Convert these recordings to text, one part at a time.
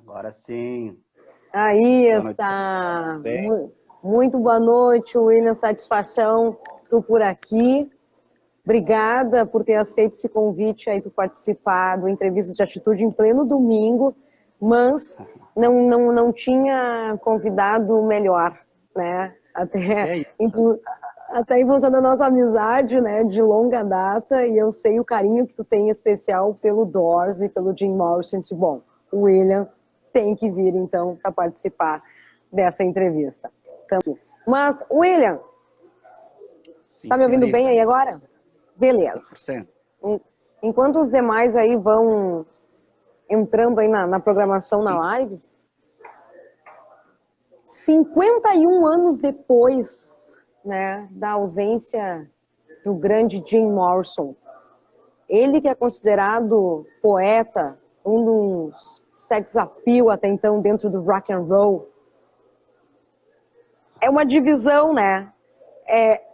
Agora sim. Aí Boa noite. está. Bem, Muito boa noite, William. Satisfação, tu por aqui. Obrigada por ter aceito esse convite aí para participar do Entrevista de Atitude em pleno domingo, mas não tinha convidado melhor, né? que Até, é isso? até em função da nossa amizade, né, de longa data, e eu sei o carinho que tu tem especial pelo Doors e pelo Jim Morrison. Disse, bom, o William tem que vir, então, para participar dessa entrevista. Então, mas, William, Sim, tá me ouvindo bem senhorita. aí agora? Beleza. 100%. Enquanto os demais aí vão entrando aí na programação na live, 51 anos depois, né, da ausência do grande Jim Morrison, ele que é considerado poeta, um dos sex appeal até então dentro do rock and roll, é uma divisão, né?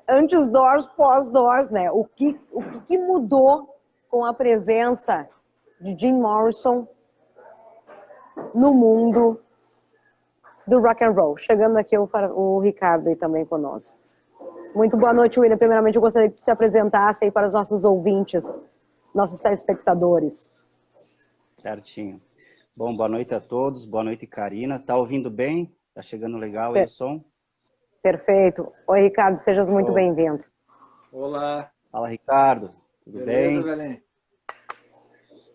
Antes Doors, pós Doors, né? O que mudou com a presença de Jim Morrison no mundo do rock and roll? Chegando aqui o Ricardo aí também conosco. Muito boa noite, William. Primeiramente, eu gostaria que tu se apresentasse aí para os nossos ouvintes, nossos telespectadores. Certinho. Bom, boa noite a todos. Boa noite, Karina. Tá ouvindo bem? Tá chegando legal aí o som? Perfeito. Oi, Ricardo, sejas muito bem-vindo. Olá. Fala, Ricardo. Tudo Beleza, bem? Belém?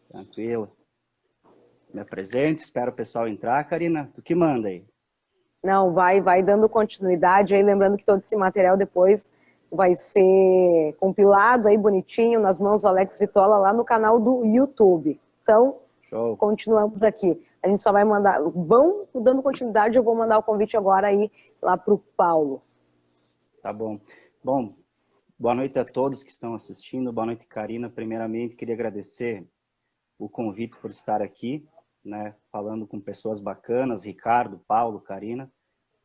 Tranquilo. Me apresente, espero o pessoal entrar. Karina, tu que manda aí? Não, vai dando continuidade aí, lembrando que todo esse material depois vai ser compilado aí bonitinho nas mãos do Alex Vitola lá no canal do YouTube. Então, Show. continuamos aqui. A gente só vai mandar, vão dando continuidade, eu vou mandar o convite agora aí lá para o Paulo. Tá bom. Bom, boa noite a todos que estão assistindo. Boa noite, Karina. Primeiramente, queria agradecer o convite por estar aqui, né, falando com pessoas bacanas, Ricardo, Paulo, Karina,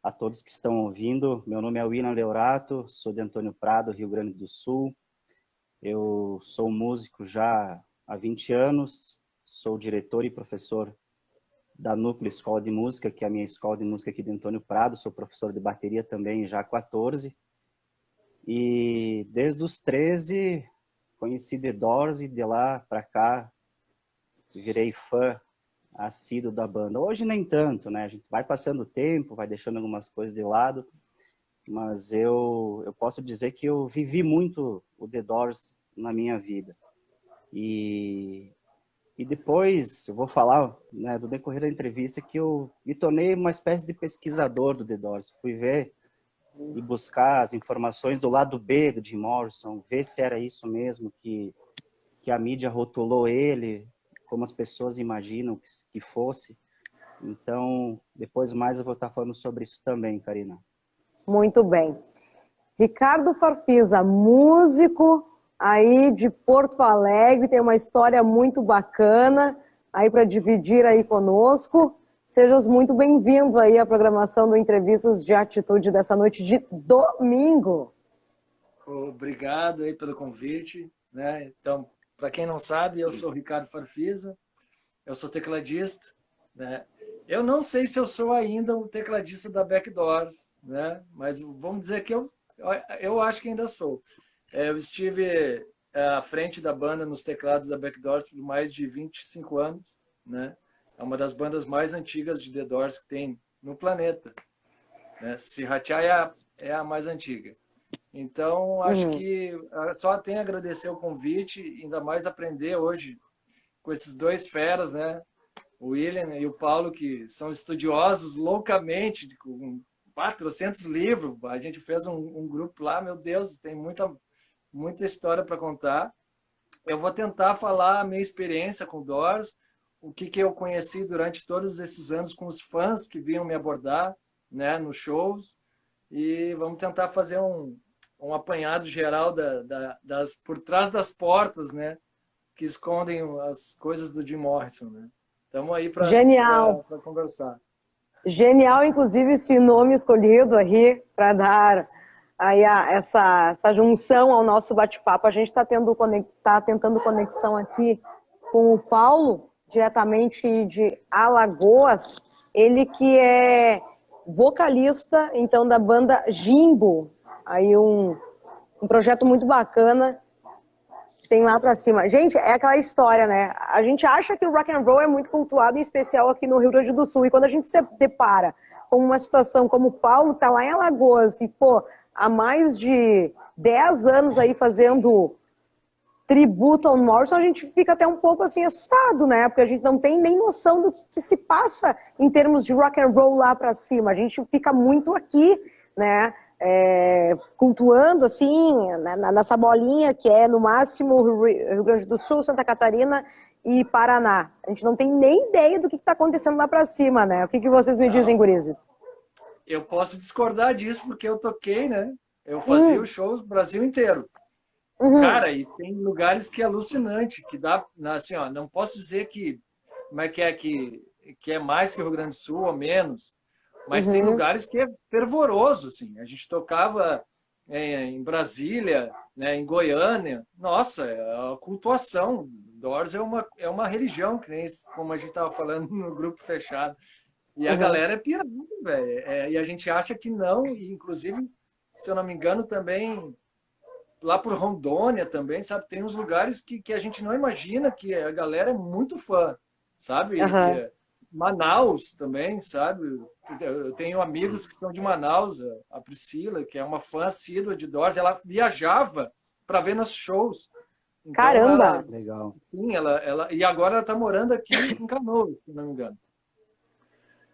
a todos que estão ouvindo. Meu nome é William Leorato, sou de Antônio Prado, Rio Grande do Sul. Eu sou músico já há 20 anos, sou diretor e professor da Núcleo Escola de Música, que é a minha escola de música aqui de Antônio Prado, sou professor de bateria também já há 14. E desde os 13 conheci The Doors e de lá para cá virei fã assíduo da banda. Hoje nem tanto, né? A gente vai passando o tempo, vai deixando algumas coisas de lado, mas eu posso dizer que eu vivi muito o The Doors na minha vida. E depois eu vou falar, né, do decorrer da entrevista que eu me tornei uma espécie de pesquisador do The Doors. Fui ver e buscar as informações do lado B do Jim Morrison, ver se era isso mesmo que a mídia rotulou ele, como as pessoas imaginam que fosse. Então, depois mais eu vou estar falando sobre isso também, Karina. Muito bem. Ricardo Farfisa, músico aí de Porto Alegre, tem uma história muito bacana aí para dividir aí conosco. Sejas muito bem-vindo aí à programação do Entrevistas de Atitude dessa noite de domingo. Obrigado aí pelo convite, né? Então, para quem não sabe, eu sou Ricardo Farfisa, eu sou tecladista, né? Eu não sei se eu sou ainda o tecladista da Backdoors, né? Mas vamos dizer que eu acho que ainda sou. Eu estive à frente da banda nos teclados da Backdoors por mais de 25 anos, né? É uma das bandas mais antigas de The Doors que tem no planeta, né? Sriracha é a mais antiga. Então, acho que só tenho a agradecer o convite, ainda mais aprender hoje com esses dois feras, né? O William e o Paulo, que são estudiosos loucamente, com 400 livros. A gente fez um grupo lá, meu Deus, tem muita história para contar. Eu vou tentar falar a minha experiência com Doors, o que eu conheci durante todos esses anos com os fãs que vinham me abordar, né, nos shows, e vamos tentar fazer um apanhado geral das por trás das portas, né, que escondem as coisas do Jim Morrison, né. Estamos aí para conversar. Genial, inclusive, esse nome escolhido aí para dar aí essa junção ao nosso bate-papo. A gente está tentando conexão aqui com o Paulo, diretamente de Alagoas, ele que é vocalista, então, da banda Jimbo, aí um projeto muito bacana, tem lá pra cima. Gente, é aquela história, né? A gente acha que o rock and roll é muito cultuado, em especial aqui no Rio Grande do Sul, e quando a gente se depara com uma situação como o Paulo tá lá em Alagoas, e, pô, há mais de 10 anos aí fazendo tributo ao Morrison, a gente fica até um pouco assim assustado, né? Porque a gente não tem nem noção do que se passa em termos de rock and roll lá para cima. A gente fica muito aqui, né? Cultuando assim nessa bolinha que é no máximo Rio Grande do Sul, Santa Catarina e Paraná. A gente não tem nem ideia do que está acontecendo lá para cima, né? O que vocês me dizem, gurizes? Eu posso discordar disso porque eu toquei, né? Eu fazia os shows no Brasil inteiro. Cara, e tem lugares que é alucinante, que dá, assim, ó, não posso dizer que, como é que é mais que o Rio Grande do Sul ou menos, mas tem lugares que é fervoroso, assim. A gente tocava em Brasília, né, em Goiânia. Nossa, a cultuação. Doors é uma religião, que nem como a gente estava falando no grupo fechado. E a galera é pirada, velho. E a gente acha que não, e inclusive, se eu não me engano, também lá por Rondônia também, sabe? Tem uns lugares que a gente não imagina, que a galera é muito fã, sabe? Manaus também, sabe? Eu tenho amigos que são de Manaus, a Priscila, que é uma fã assídua de Doors, ela viajava para ver nossos shows. Então, Caramba! Legal. Sim, e agora ela está morando aqui em Canoas, se não me engano.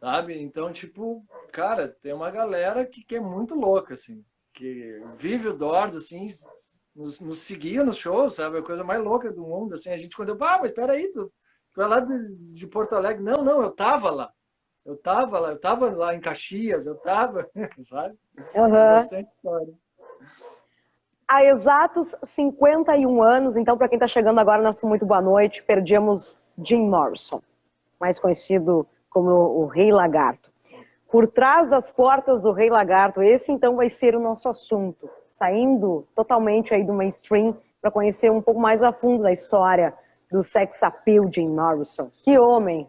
Sabe? Então, tipo, cara, tem uma galera que é muito louca, assim, que vive o Doors, assim, nos seguia nos shows, sabe? A coisa mais louca do mundo, assim, a gente quando mas peraí, tu é lá de Porto Alegre. Não, eu tava lá. Eu tava lá em Caxias, eu tava, sabe? Tem bastante história. Há exatos 51 anos, então, para quem está chegando agora, nosso muito boa noite, perdemos Jim Morrison, mais conhecido como o Rei Lagarto. Por trás das portas do Rei Lagarto, esse então vai ser o nosso assunto, saindo totalmente aí do mainstream para conhecer um pouco mais a fundo da história do sex appeal Jim Morrison. Que homem!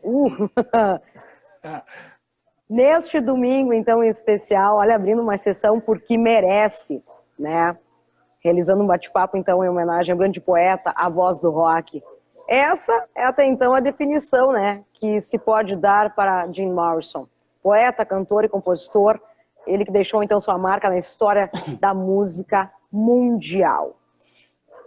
Neste domingo, então, em especial, olha, abrindo uma sessão porque merece, né? Realizando um bate-papo, então, em homenagem ao grande poeta, a voz do rock. Essa é até então a definição, né, que se pode dar para Jim Morrison. Poeta, cantor e compositor, ele que deixou então sua marca na história da música mundial.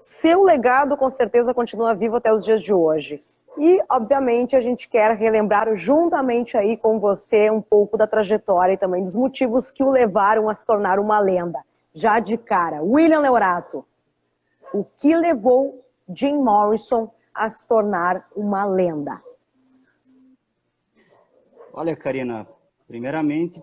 Seu legado com certeza continua vivo até os dias de hoje. E, obviamente, a gente quer relembrar juntamente aí com você um pouco da trajetória e também dos motivos que o levaram a se tornar uma lenda. Já de cara, William Leorato, o que levou Jim Morrison a se tornar uma lenda? Olha, Karina, primeiramente,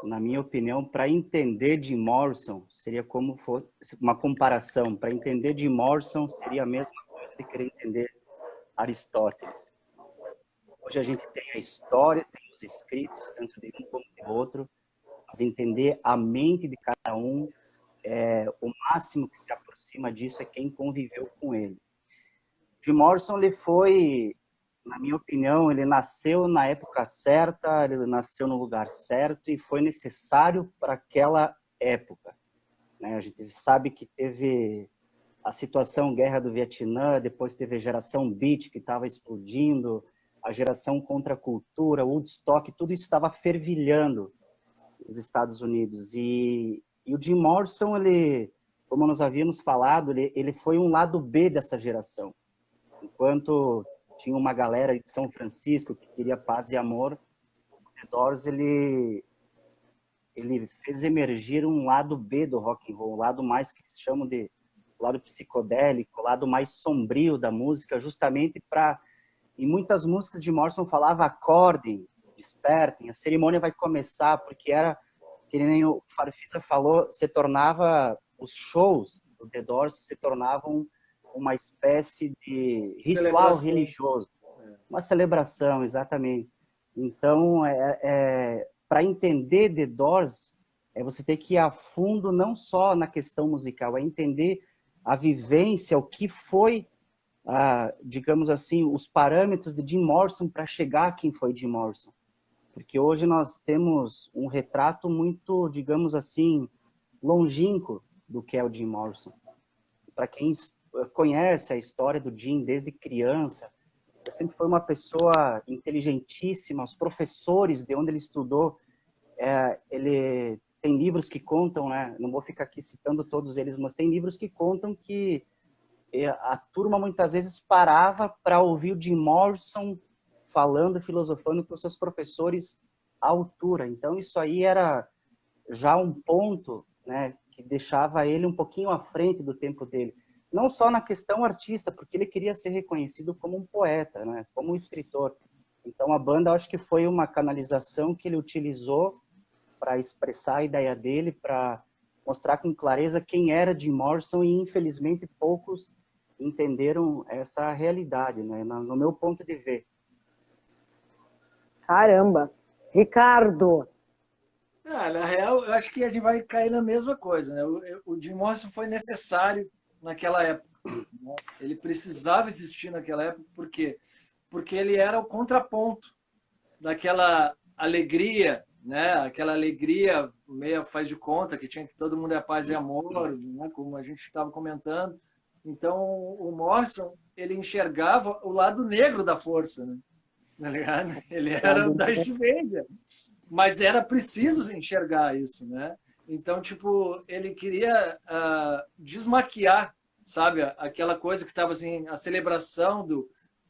na minha opinião, para entender Jim Morrison, seria como fosse uma comparação. Para entender Jim Morrison, seria a mesma coisa de querer entender Aristóteles. Hoje a gente tem a história, tem os escritos, tanto de um como de outro, mas entender a mente de cada um, o máximo que se aproxima disso é quem conviveu com ele. Jim Morrison, ele foi, na minha opinião, ele nasceu na época certa, ele nasceu no lugar certo e foi necessário para aquela época, né? A gente sabe que teve a situação Guerra do Vietnã, depois teve a geração Beat que estava explodindo, a geração contra a cultura, Woodstock, tudo isso estava fervilhando nos Estados Unidos. E o Jim Morrison, ele, como nós havíamos falado, ele foi um lado B dessa geração. Enquanto tinha uma galera de São Francisco que queria paz e amor, o The Doors, ele fez emergir um lado B do rock and roll, um lado mais que eles chamam de lado psicodélico, o lado mais sombrio da música, justamente para... Em muitas músicas de Morrison falava acordem, despertem, a cerimônia vai começar, porque era, que nem o Farfisa falou, se tornava, os shows do The Doors se tornavam uma espécie de ritual religioso. Uma celebração, exatamente. Então, para entender The Doors, você tem que ir a fundo não só na questão musical, é entender a vivência, o que foi digamos assim, os parâmetros de Jim Morrison para chegar a quem foi Jim Morrison. Porque hoje nós temos um retrato muito, digamos assim, longínquo do que é o Jim Morrison. Para quem conhece a história do Jim desde criança, ele sempre foi uma pessoa inteligentíssima, os professores de onde ele estudou, ele tem livros que contam, né? Não vou ficar aqui citando todos eles, mas tem livros que contam que a turma muitas vezes parava para ouvir o Jim Morrison falando, filosofando com os seus professores à altura. Então isso aí era já um ponto, né, que deixava ele um pouquinho à frente do tempo dele. Não só na questão artista, porque ele queria ser reconhecido como um poeta, né, como um escritor. Então a banda, acho que foi uma canalização que ele utilizou para expressar a ideia dele, para mostrar com clareza quem era Jim Morrison, e infelizmente poucos entenderam essa realidade, né, no meu ponto de ver. Caramba! Ricardo! Na real, eu acho que a gente vai cair na mesma coisa, né? O Jim Morrison foi necessário naquela época, né? Ele precisava existir naquela época, por quê? Porque ele era o contraponto daquela alegria, né? Aquela alegria meia faz de conta, que tinha que todo mundo é paz e amor, né? Como a gente estava comentando. Então, o Morrison, ele enxergava o lado negro da força, né? Tá ligado? Ele era o Darth Vader. Mas era preciso enxergar isso, né? Então, tipo, ele queria desmaquiar, sabe? Aquela coisa que estava assim, a celebração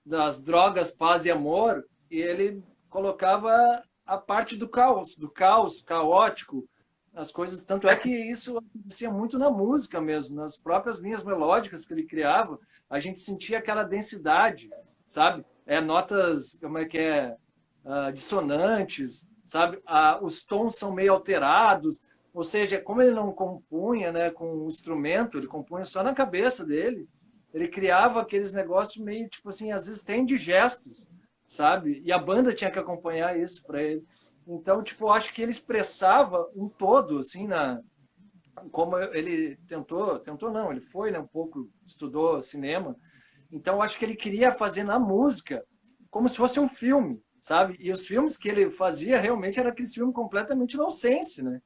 das drogas, paz e amor, e ele colocava a parte do caos caótico, as coisas. Tanto é que isso acontecia muito na música mesmo, nas próprias linhas melódicas que ele criava, a gente sentia aquela densidade, sabe? Notas, como é que é? Dissonantes, sabe? Os tons são meio alterados, ou seja, como ele não compunha, né, com o instrumento, ele compunha só na cabeça dele, ele criava aqueles negócios meio, tipo assim, às vezes tem gestos, sabe? E a banda tinha que acompanhar isso para ele. Então, tipo, eu acho que ele expressava um todo, assim, como ele tentou não, ele foi, né, um pouco, estudou cinema, então eu acho que ele queria fazer na música como se fosse um filme, sabe? E os filmes que ele fazia realmente era aquele filme completamente nonsense, né?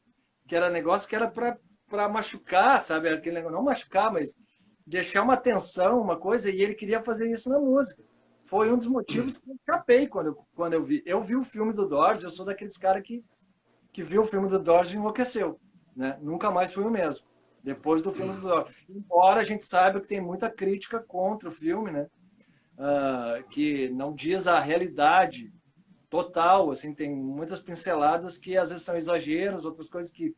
Que era negócio que era para machucar, sabe? Aquele negócio, não machucar, mas deixar uma tensão, uma coisa, e ele queria fazer isso na música. Foi um dos motivos que eu chapei quando eu vi. Eu vi o filme do Doors, eu sou daqueles caras que viu o filme do Doors e enlouqueceu, né? Nunca mais fui o mesmo, depois do filme do Doors. Embora a gente saiba que tem muita crítica contra o filme, né? Que não diz a realidade total, assim, tem muitas pinceladas que às vezes são exageros, outras coisas que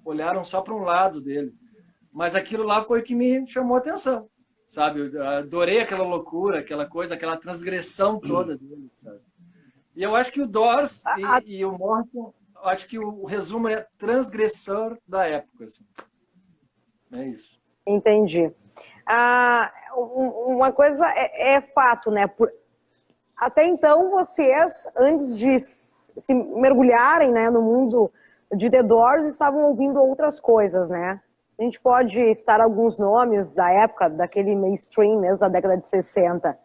olharam só para um lado dele. Mas aquilo lá foi o que me chamou a atenção, sabe? Eu adorei aquela loucura, aquela coisa, aquela transgressão toda dele, sabe? E eu acho que o Doors e o Morrison, eu acho que o resumo é transgressor da época, assim. É isso. Entendi. Uma coisa é fato, né? Até então, vocês, antes de se mergulharem, né, no mundo de The Doors, estavam ouvindo outras coisas, né? A gente pode citar alguns nomes da época, daquele mainstream mesmo, da década de 60,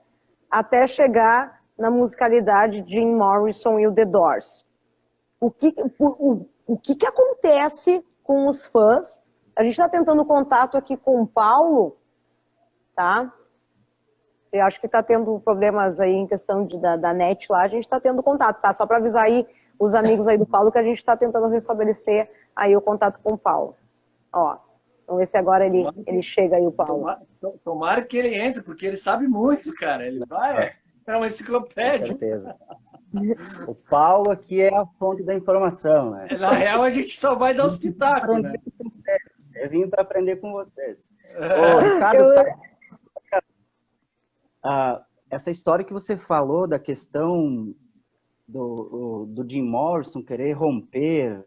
até chegar na musicalidade de Jim Morrison e o The Doors. O que acontece com os fãs? A gente está tentando contato aqui com o Paulo, tá? Eu acho que está tendo problemas aí em questão da net lá, a gente está tendo contato, tá? Só para avisar aí os amigos aí do Paulo que a gente está tentando restabelecer aí o contato com o Paulo. Ó, vamos ver se agora ele chega aí, o Paulo. Tomara que ele entre, porque ele sabe muito, cara. Ele vai, é uma enciclopédia. Com certeza. O Paulo aqui é a fonte da informação, né? Na real, a gente só vai dar os pitacos, né? Eu vim para aprender com vocês. Ô, Ricardo, sabe... essa história que você falou da questão do Jim Morrison querer romper,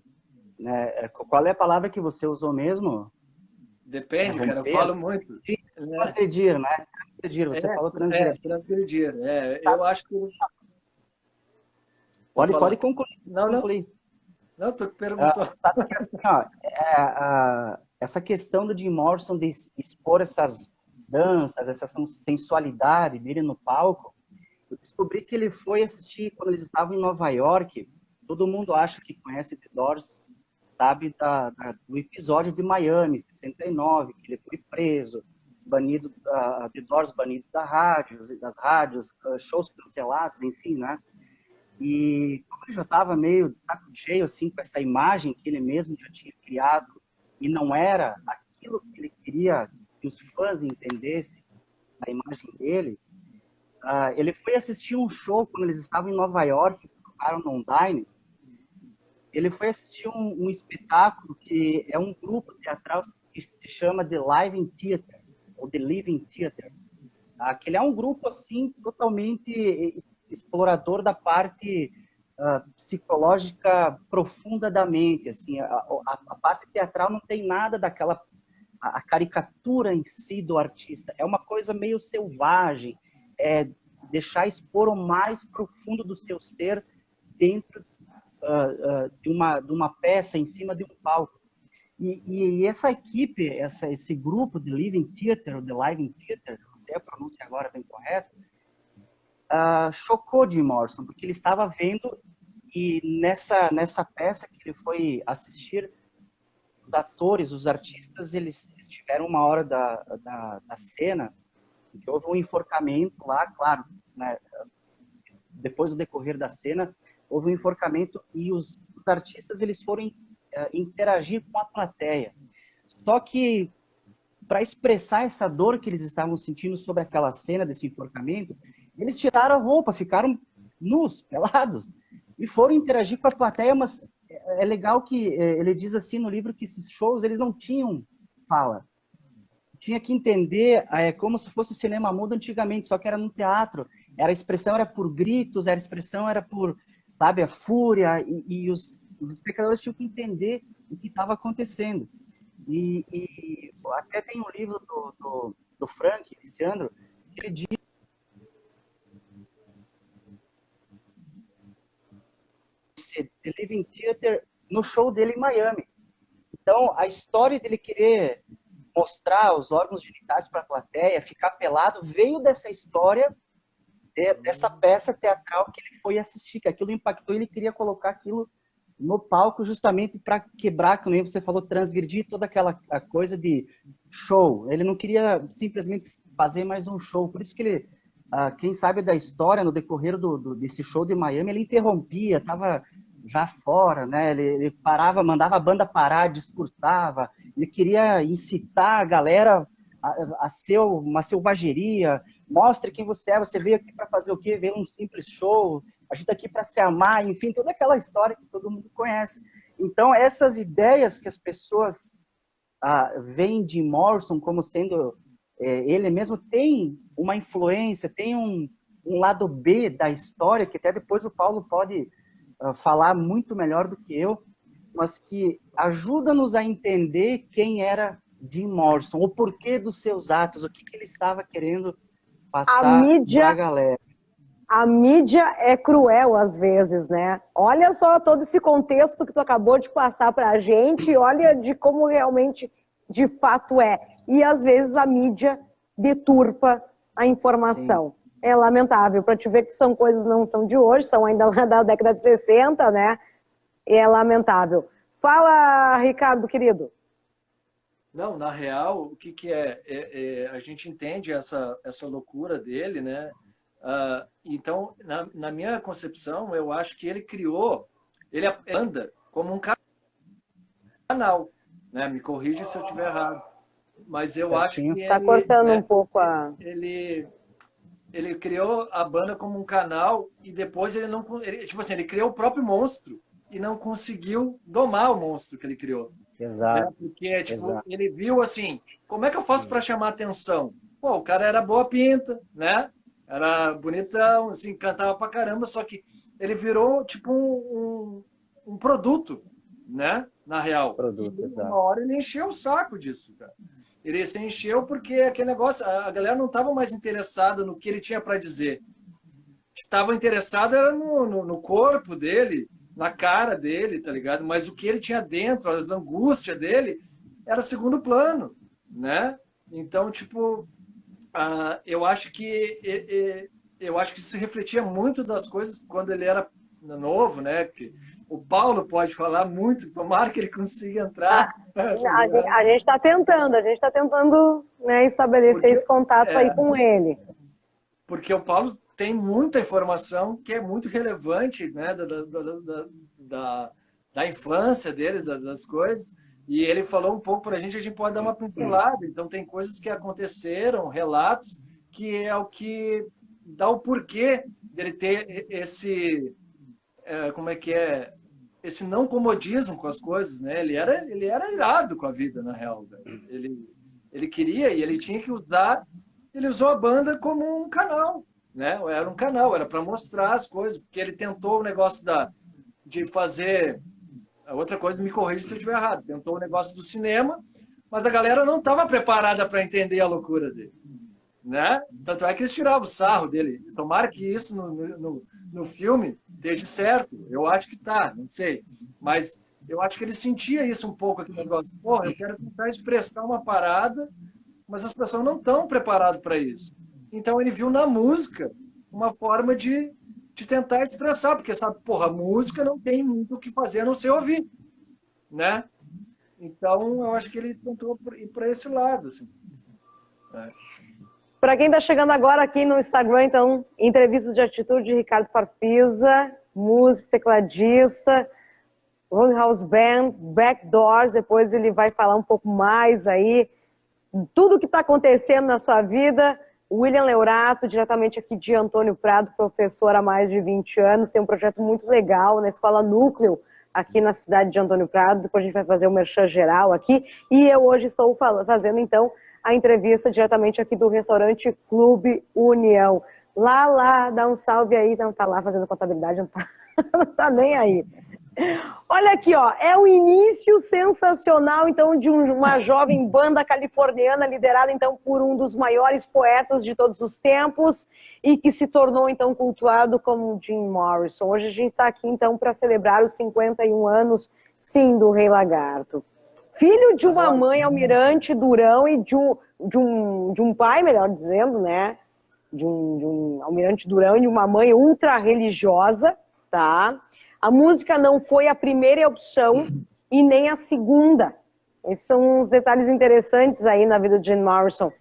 né? Qual é a palavra que você usou mesmo? Depende, cara, eu falo muito. Transgredir, né? Transgredir, você falou transgredir. Transgredir, eu acho que... Pode concluir. Não, tu perguntou. Sabe que assim, essa questão do Jim Morrison de expor essas danças, essa sensualidade dele no palco, eu descobri que ele foi assistir quando eles estavam em Nova York. Todo mundo acha que conhece The Doors, sabe do episódio de Miami, 69, que ele foi preso, banido, The Doors banido das rádios, shows cancelados, enfim, né? E como ele já estava meio de saco cheio, assim, com essa imagem que ele mesmo já tinha criado, e não era aquilo que ele queria que os fãs entendessem, a imagem dele, ele foi assistir um show quando eles estavam em Nova York, tocaram no Dines. Ele foi assistir um espetáculo que é um grupo teatral que se chama The Living Theater, ou The Living Theater. Que ele é um grupo, assim, totalmente explorador da parte psicológica profunda da mente. Assim, a parte teatral não tem nada daquela... A caricatura em si do artista. É uma coisa meio selvagem, deixar expor o mais profundo do seu ser dentro de uma peça, em cima de um palco. E essa equipe, esse grupo de Living Theater, The Living Theater, até a pronúncia agora bem correta, chocou Jim Morrison, porque ele estava vendo, e nessa peça que ele foi assistir, os atores, os artistas, eles tiveram uma hora da cena que houve um enforcamento lá, claro, né, depois do decorrer da cena, houve um enforcamento e os artistas eles foram interagir com a plateia. Só que, para expressar essa dor que eles estavam sentindo sobre aquela cena desse enforcamento, eles tiraram a roupa, ficaram nus, pelados, e foram interagir com a plateia, mas é legal que ele diz assim no livro que esses shows eles não tinham fala. Tinha que entender como se fosse o cinema mudo antigamente, só que era no teatro. A expressão era por gritos, a expressão era por, sabe, a fúria, e os espectadores tinham que entender o que estava acontecendo. E até tem um livro do Frank Lisciandro, que ele diz The Living Theater no show dele em Miami. Então, a história dele querer mostrar os órgãos genitais para a plateia, ficar pelado, veio dessa história, dessa peça teatral que ele foi assistir, que aquilo impactou, ele queria colocar aquilo no palco justamente para quebrar, como você falou, transgredir toda aquela coisa de show. Ele não queria simplesmente fazer mais um show, por isso que ele, quem sabe da história, no decorrer desse show de Miami, ele interrompia, estava já fora, né? Ele parava, mandava a banda parar, discursava, ele queria incitar a galera a ser uma selvageria, mostre quem você é, você veio aqui para fazer o quê? Veio um simples show, a gente está aqui para se amar, enfim, toda aquela história que todo mundo conhece. Então, essas ideias que as pessoas veem de Morrison como sendo, ele mesmo tem uma influência, tem um lado B da história, que até depois o Paulo pode falar muito melhor do que eu, mas que ajuda-nos a entender quem era Jim Morrison, o porquê dos seus atos, o que ele estava querendo passar para a galera. A mídia é cruel às vezes, né? Olha só todo esse contexto que tu acabou de passar para a gente, olha de como realmente, de fato é. E às vezes a mídia deturpa a informação. Sim. É lamentável, para te ver que são coisas não são de hoje, são ainda lá da década de 60, né? É lamentável. Fala, Ricardo, querido. Não, na real, o que é? A gente entende essa loucura dele, né? Então, na minha concepção, eu acho que ele anda como um canal, né? Me corrige se eu estiver errado. Mas eu acho que está cortando um pouco a... Ele criou a banda como um canal e depois ele criou o próprio monstro e não conseguiu domar o monstro que ele criou. Exato. Né? Porque ele viu assim, como é que eu faço para chamar atenção? Pô, o cara era boa pinta, né? Era bonitão, assim, cantava pra caramba, só que ele virou tipo um produto, né? Na real. Produto, e uma hora ele encheu o saco disso, cara. Ele se encheu porque aquele negócio, a galera não estava mais interessada no que ele tinha para dizer. Estava interessada no corpo dele, na cara dele, tá ligado? Mas o que ele tinha dentro, as angústias dele, era segundo plano, né? Então, tipo, eu acho que isso refletia muito das coisas quando ele era novo, né? Que o Paulo pode falar muito, tomara que ele consiga A, entrar, tá a ligado? gente está tentando, né, estabelecer Porque, esse contato aí é, com ele. porque o Paulo tem muita informação que é muito relevante, né, da, da infância dele, das coisas, e ele falou um pouco para a gente pode dar uma pincelada. Então, tem coisas que aconteceram, relatos, que é o que dá o porquê dele ter esse, como é que é, esse não comodismo com as coisas, né? Ele era irado com a vida, na real, velho. Ele queria e ele tinha que usar, ele usou a banda como um canal, né? Era um canal, era para mostrar as coisas, porque ele tentou o negócio de fazer, a outra coisa, me corrija se eu estiver errado, tentou o negócio do cinema, mas a galera não estava preparada para entender a loucura dele, né? Tanto é que eles tiravam o sarro dele. Tomara que isso no filme esteja certo. Eu acho que tá, não sei. Mas eu acho que ele sentia isso um pouco aqui no negócio. Porra, eu quero tentar expressar uma parada, mas as pessoas não estão preparadas para isso. Então ele viu na música uma forma de tentar expressar, porque sabe, porra, a música não tem muito o que fazer a não ser ouvir, né? Então eu acho que ele tentou ir para esse lado, assim. Né? Para quem está chegando agora aqui no Instagram, então, entrevistas de atitude de Ricardo Farfisa, músico, tecladista, House Band, Backdoors, depois ele vai falar um pouco mais aí, tudo que está acontecendo na sua vida. William Leurato, diretamente aqui de Antônio Prado, professor há mais de 20 anos, tem um projeto muito legal na Escola Núcleo, aqui na cidade de Antônio Prado. Depois a gente vai fazer o merchan geral aqui, e eu hoje estou fazendo então a entrevista diretamente aqui do restaurante Clube União. Lá, dá um salve aí, não tá lá fazendo contabilidade, não tá nem aí. Olha aqui, ó, é o início sensacional, então, de uma jovem banda californiana liderada, então, por um dos maiores poetas de todos os tempos e que se tornou, então, cultuado como Jim Morrison. Hoje a gente está aqui, então, para celebrar os 51 anos, sim, do Rei Lagarto. Filho de uma mãe almirante Durão e de um pai, melhor dizendo, né, de um almirante Durão e de uma mãe ultra religiosa, tá? A música não foi a primeira opção e nem a segunda. Esses são uns detalhes interessantes aí na vida de Jim Morrison.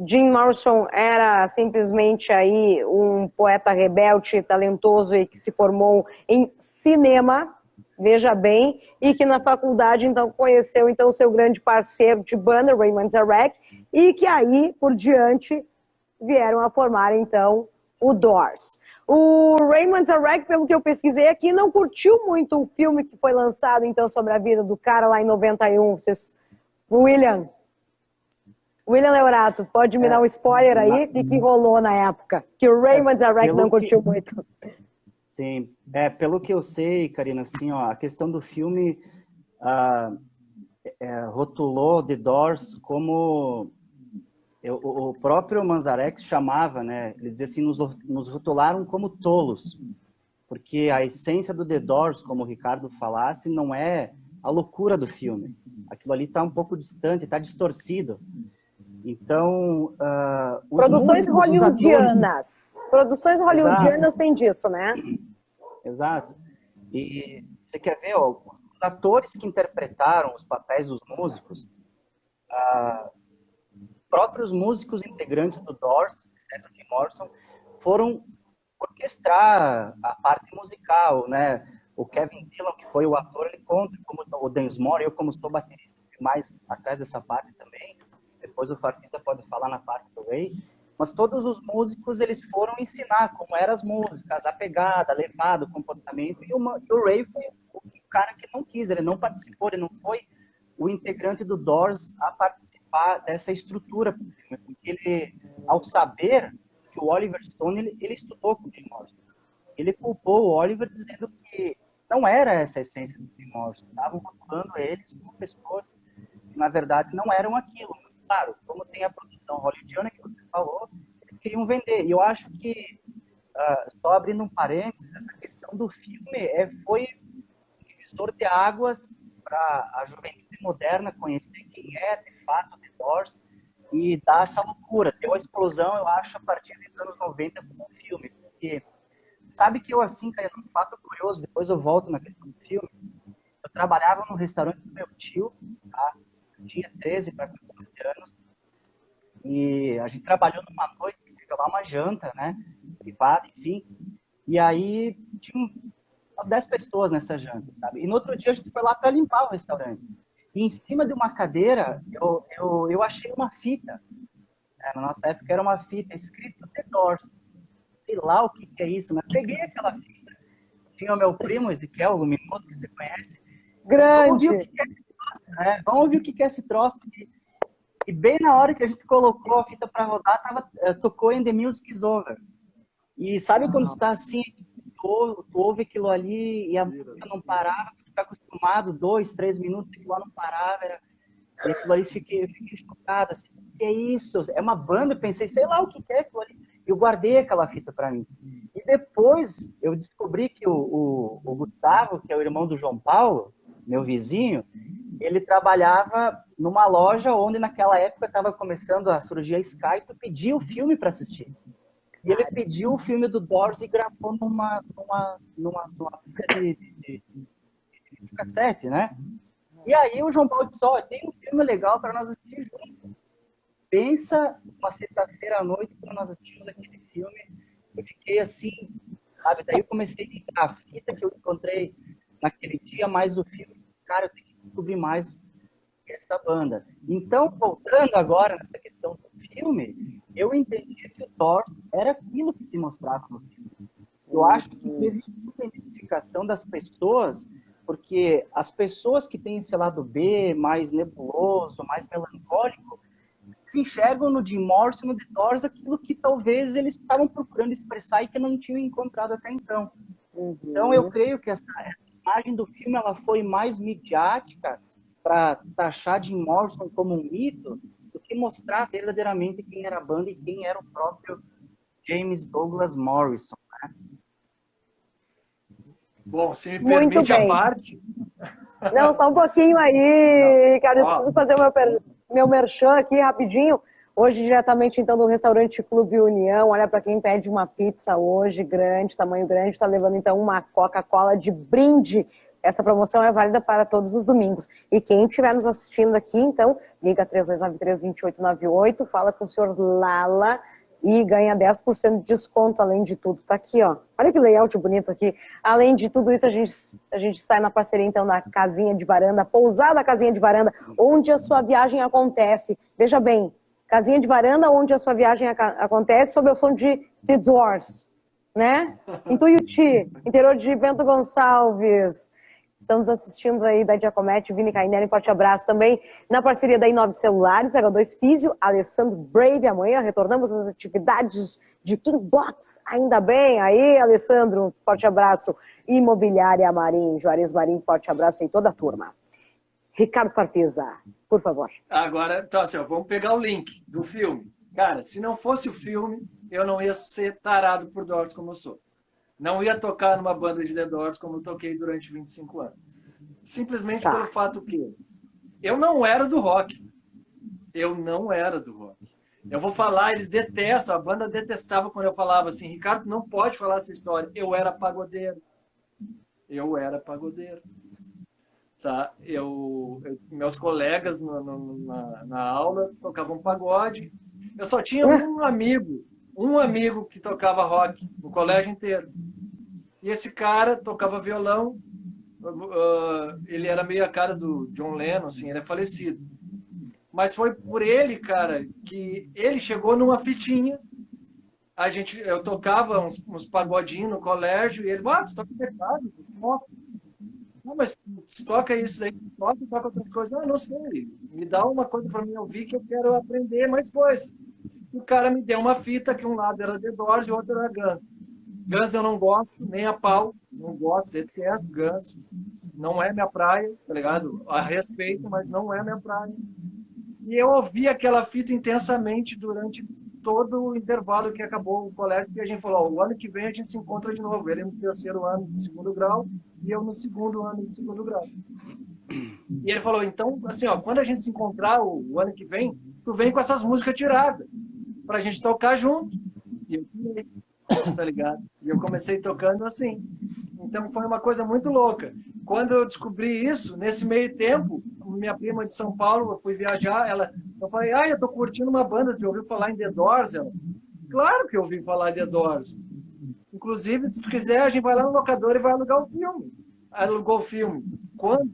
Jim Morrison era simplesmente aí um poeta rebelde, talentoso e que se formou em cinema, veja bem, e que na faculdade então conheceu então seu grande parceiro de banda, Raymond Zarek, e que aí por diante vieram a formar então o Doors. O Raymond Zarek, pelo que eu pesquisei aqui, não curtiu muito o filme que foi lançado, então, sobre a vida do cara lá em 91. William Leurato, pode me dar um spoiler aí? O que rolou na época? Que o Raymond Zarek não curtiu muito. Sim, pelo que eu sei, Karina, assim, ó, a questão do filme rotulou The Doors como... o próprio Manzarek chamava, né? Ele dizia assim, nos rotularam como tolos, porque a essência do The Doors, como o Ricardo falasse, não é a loucura do filme. Aquilo ali está um pouco distante, está distorcido. Então, produções hollywoodianas. Produções hollywoodianas têm disso, né? Exato. E você quer ver, ó, os atores que interpretaram os papéis dos músicos, próprios músicos integrantes do Doors, exceto Jim Morrison, foram orquestrar a parte musical, né? O Kevin Dillon, que foi o ator, ele conta como o Densmore, eu como sou baterista, mais atrás dessa parte também. Depois o Farfisa pode falar na parte do Ray. Mas todos os músicos, eles foram ensinar como eram as músicas, a pegada, a levada, o comportamento. E o Ray foi o cara que não quis, ele não participou, ele não foi o integrante do Doors a participar dessa estrutura, porque ele, ao saber que o Oliver Stone, ele estudou com o Jim Morrison, ele culpou o Oliver dizendo que não era essa a essência do Jim Morrison, estavam rotulando eles como pessoas que, na verdade, não eram aquilo. Mas, claro, como tem a produção hollywoodiana que você falou, eles queriam vender. E eu acho que, só abrindo um parênteses, essa questão do filme foi um divisor de águas para a juventude moderna conhecer quem é, de fato, The Doors, e dá essa loucura. Deu a explosão, eu acho, a partir dos anos 90 com o filme. Porque sabe que eu, assim, cara, um fato curioso, depois eu volto na questão do filme, eu trabalhava no restaurante do meu tio, tá? Eu tinha 13 para 14 anos, e a gente trabalhou numa noite, fica lá uma janta, né? Privada, enfim. E aí tinha umas 10 pessoas nessa janta, sabe? E no outro dia a gente foi lá para limpar o restaurante. E em cima de uma cadeira, eu achei uma fita. Na nossa época era uma fita escrito The Doors. Sei lá o que é isso, mas peguei aquela fita. Tinha o meu primo, Ezequiel, o Luminoso, que você conhece. Grande! Vamos ouvir o que é esse troço, né? Vamos ouvir o que é esse troço. E bem na hora que a gente colocou a fita para rodar, tocou In The Music Is Over. E sabe quando tu tá assim, tu ouve aquilo ali e a música não parava, tu tá acostumado, 2, 3 minutos, aquilo lá não parava, e aquilo ali fiquei chocado, assim, o que é isso? É uma banda, eu pensei, sei lá o que é aquilo ali. Eu guardei aquela fita para mim. E depois eu descobri que o Gustavo, que é o irmão do João Paulo, meu vizinho, ele trabalhava numa loja onde naquela época estava começando a surgir a Sky, e tu pedia o filme para assistir. E ele pediu o filme do Doors e gravou numa fita de cassete, né? E aí o João Paulo disse, tem um filme legal para nós assistir junto. Pensa uma sexta-feira à noite quando nós assistimos aquele filme. Eu fiquei assim, sabe? Daí eu comecei a ligar a fita que eu encontrei naquele dia, mais o filme. Cara, eu tenho que descobrir mais essa banda. Então, voltando agora nessa questão do filme, eu entendi que o Thor era aquilo que se mostrava no filme. Eu acho que existe muita identificação das pessoas, porque as pessoas que têm esse lado B, mais nebuloso, mais melancólico, se enxergam no Jim Morrison, no The Doors, aquilo que talvez eles estavam procurando expressar e que não tinham encontrado até então. Então, eu creio que essa imagem do filme ela foi mais midiática para taxar Jim Morrison como um mito do que mostrar verdadeiramente quem era a banda e quem era o próprio James Douglas Morrison. Né? Bom, se me permite a parte... Não, só um pouquinho aí, Ricardo. Eu preciso fazer o meu merchan aqui rapidinho. Hoje, diretamente, então, do restaurante Clube União. Olha, para quem pede uma pizza hoje, grande, tamanho grande, está levando, então, uma Coca-Cola de brinde. Essa promoção é válida para todos os domingos. E quem estiver nos assistindo aqui, então, liga 3293-2898, fala com o senhor Lala e ganha 10% de desconto, além de tudo. Tá aqui, ó. Olha que layout bonito aqui. Além de tudo isso, a gente sai na parceria, então, da Casinha de Varanda, Pousada Casinha de Varanda, onde a sua viagem acontece. Veja bem, Casinha de Varanda, onde a sua viagem acontece, sob o som de The Doors, né? Em Tuiuti, interior de Bento Gonçalves. Estamos assistindo aí da Giacometti, Vini Cainelli, forte abraço também. Na parceria da Inove Celulares, H2 Físio, Alessandro Brave. Amanhã retornamos às atividades de Kingbox. Ainda bem. Aí, Alessandro, forte abraço. Imobiliária Marim, Juarez Marim, forte abraço em toda a turma. Ricardo Farfisa, por favor. Agora, então, assim, vamos pegar o link do filme. Cara, se não fosse o filme, eu não ia ser tarado por Doors como eu sou. Não ia tocar numa banda de The Doors como eu toquei durante 25 anos. Simplesmente pelo fato que eu não era do rock. Eu não era do rock. Eu vou falar, eles detestam, a banda detestava quando eu falava assim, Ricardo, não pode falar essa história. Eu era pagodeiro. Eu era pagodeiro. Tá? Meus colegas na aula tocavam pagode. Eu só tinha um amigo que tocava rock no colégio inteiro. E esse cara tocava violão, ele era meio a cara do John Lennon, assim, ele é falecido. Mas foi por ele, cara, que ele chegou numa fitinha. Eu tocava uns pagodinhos no colégio, e ele, tu toca teclado? Não, mas tu toca isso aí, toca outras coisas. Não sei, me dá uma coisa para mim ouvir que eu quero aprender mais coisas. E o cara me deu uma fita, que um lado era The Doors e o outro era Guns. Guns eu não gosto, nem a pau, não gosto, detesto Guns. Não é minha praia, tá ligado? A respeito, mas não é minha praia. E eu ouvi aquela fita intensamente durante todo o intervalo que acabou o colégio, porque a gente falou, o ano que vem a gente se encontra de novo. Ele no terceiro ano de segundo grau e eu no segundo ano de segundo grau. E ele falou, então, assim, quando a gente se encontrar o ano que vem, tu vem com essas músicas tiradas pra gente tocar junto. E eu tirei, tá ligado? E eu comecei tocando assim. Então foi uma coisa muito louca. Quando eu descobri isso, nesse meio tempo, minha prima de São Paulo, eu fui viajar, eu falei, eu tô curtindo uma banda, tu ouviu falar em The Doors? Ela, claro que eu ouvi falar em The Doors. Inclusive, se tu quiser, a gente vai lá no locador e vai alugar o filme. Alugou o filme. Quando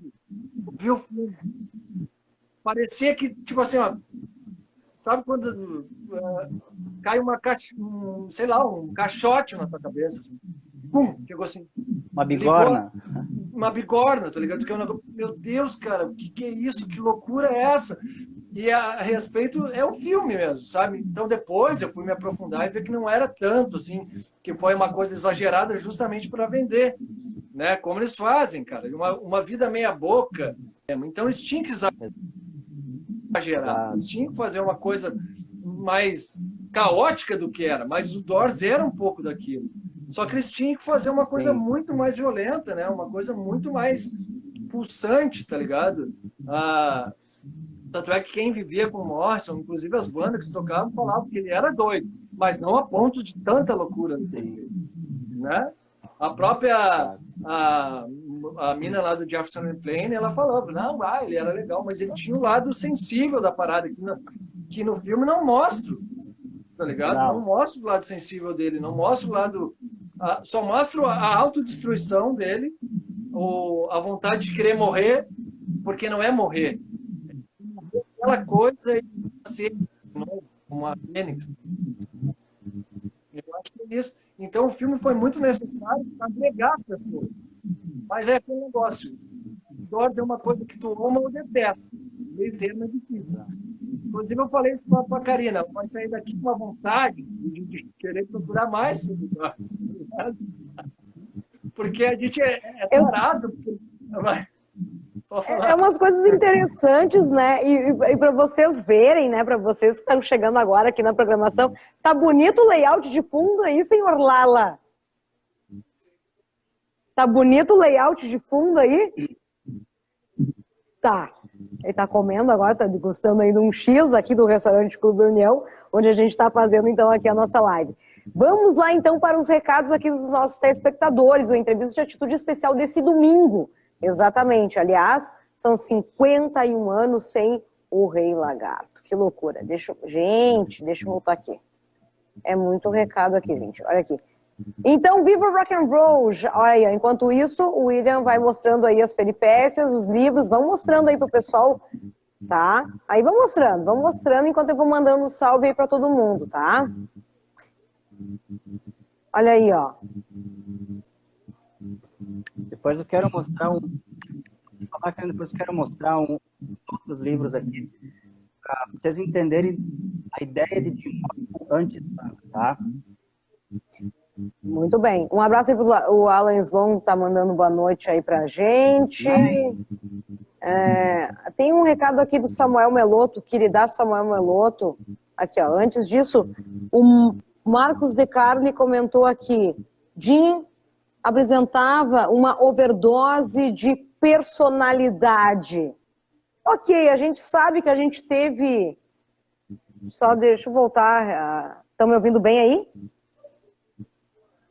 viu o filme, parecia que, tipo assim, ó, sabe quando cai uma caixa, sei lá, um caixote na tua cabeça, assim. Pum, chegou assim. Uma bigorna. Uma bigorna, tá ligado? Meu Deus, cara, o que é isso? Que loucura é essa? E a respeito é o filme mesmo, sabe? Então depois eu fui me aprofundar e ver que não era tanto, assim, que foi uma coisa exagerada justamente para vender, né? Como eles fazem, cara. Uma vida meia boca. Então eles tinham que exagerar. Eles tinham que fazer uma coisa mais caótica do que era, mas o Doors era um pouco daquilo. Só que eles tinham que fazer uma coisa muito mais violenta, né? Uma coisa muito mais pulsante, tá ligado? Tanto é que quem vivia com o Morrison, inclusive as bandas que tocavam, falavam que ele era doido, mas não a ponto de tanta loucura, né? A própria a mina lá do Jefferson Airplane, ela falava, não, ele era legal, mas ele tinha um lado sensível da parada, que no filme não mostra, tá ligado? Não mostra o lado sensível dele, não mostra o lado... só mostra a autodestruição dele, a vontade de querer morrer, porque não é morrer. Aquela coisa de ser uma fênix. Eu acho que é isso. Então o filme foi muito necessário para agregar as pessoas. Mas é aquele negócio. Doors é uma coisa que tu ama ou detesta. Meio termo é difícil. Inclusive, eu falei isso para a Karina. Vai sair daqui com uma vontade de querer procurar mais sobre Doors. Porque a gente é parado. É umas coisas interessantes, né? E para vocês verem, né? Para vocês que estão chegando agora aqui na programação, tá bonito o layout de fundo aí, senhor Lala? Tá bonito o layout de fundo aí? Tá. Ele tá comendo agora, tá degustando ainda um X aqui do restaurante Clube União, onde a gente está fazendo então aqui a nossa live. Vamos lá então para os recados aqui dos nossos telespectadores, o Entrevista de Atitude Especial desse domingo. Exatamente, aliás, são 51 anos sem o Rei Lagarto. Que loucura. Gente, deixa eu voltar aqui. É muito recado aqui, gente. Olha aqui. Então, viva rock and roll! Olha, enquanto isso, o William vai mostrando aí as peripécias, os livros, vão mostrando aí pro pessoal, tá? Aí vão mostrando enquanto eu vou mandando um salve aí pra todo mundo, tá? Olha aí, ó. Depois eu quero mostrar outros livros aqui, para vocês entenderem a ideia de Jim Morrison antes, tá? Muito bem. Um abraço aí pro Alan Sloan, que tá mandando boa noite aí pra gente. Tem um recado aqui do Samuel Meloto, queridaço Samuel Meloto. Aqui, ó. Antes disso, o Marcos De Carli comentou aqui. Jim apresentava uma overdose de personalidade. Ok, a gente sabe que a gente teve... Só deixa eu voltar. Estão me ouvindo bem aí?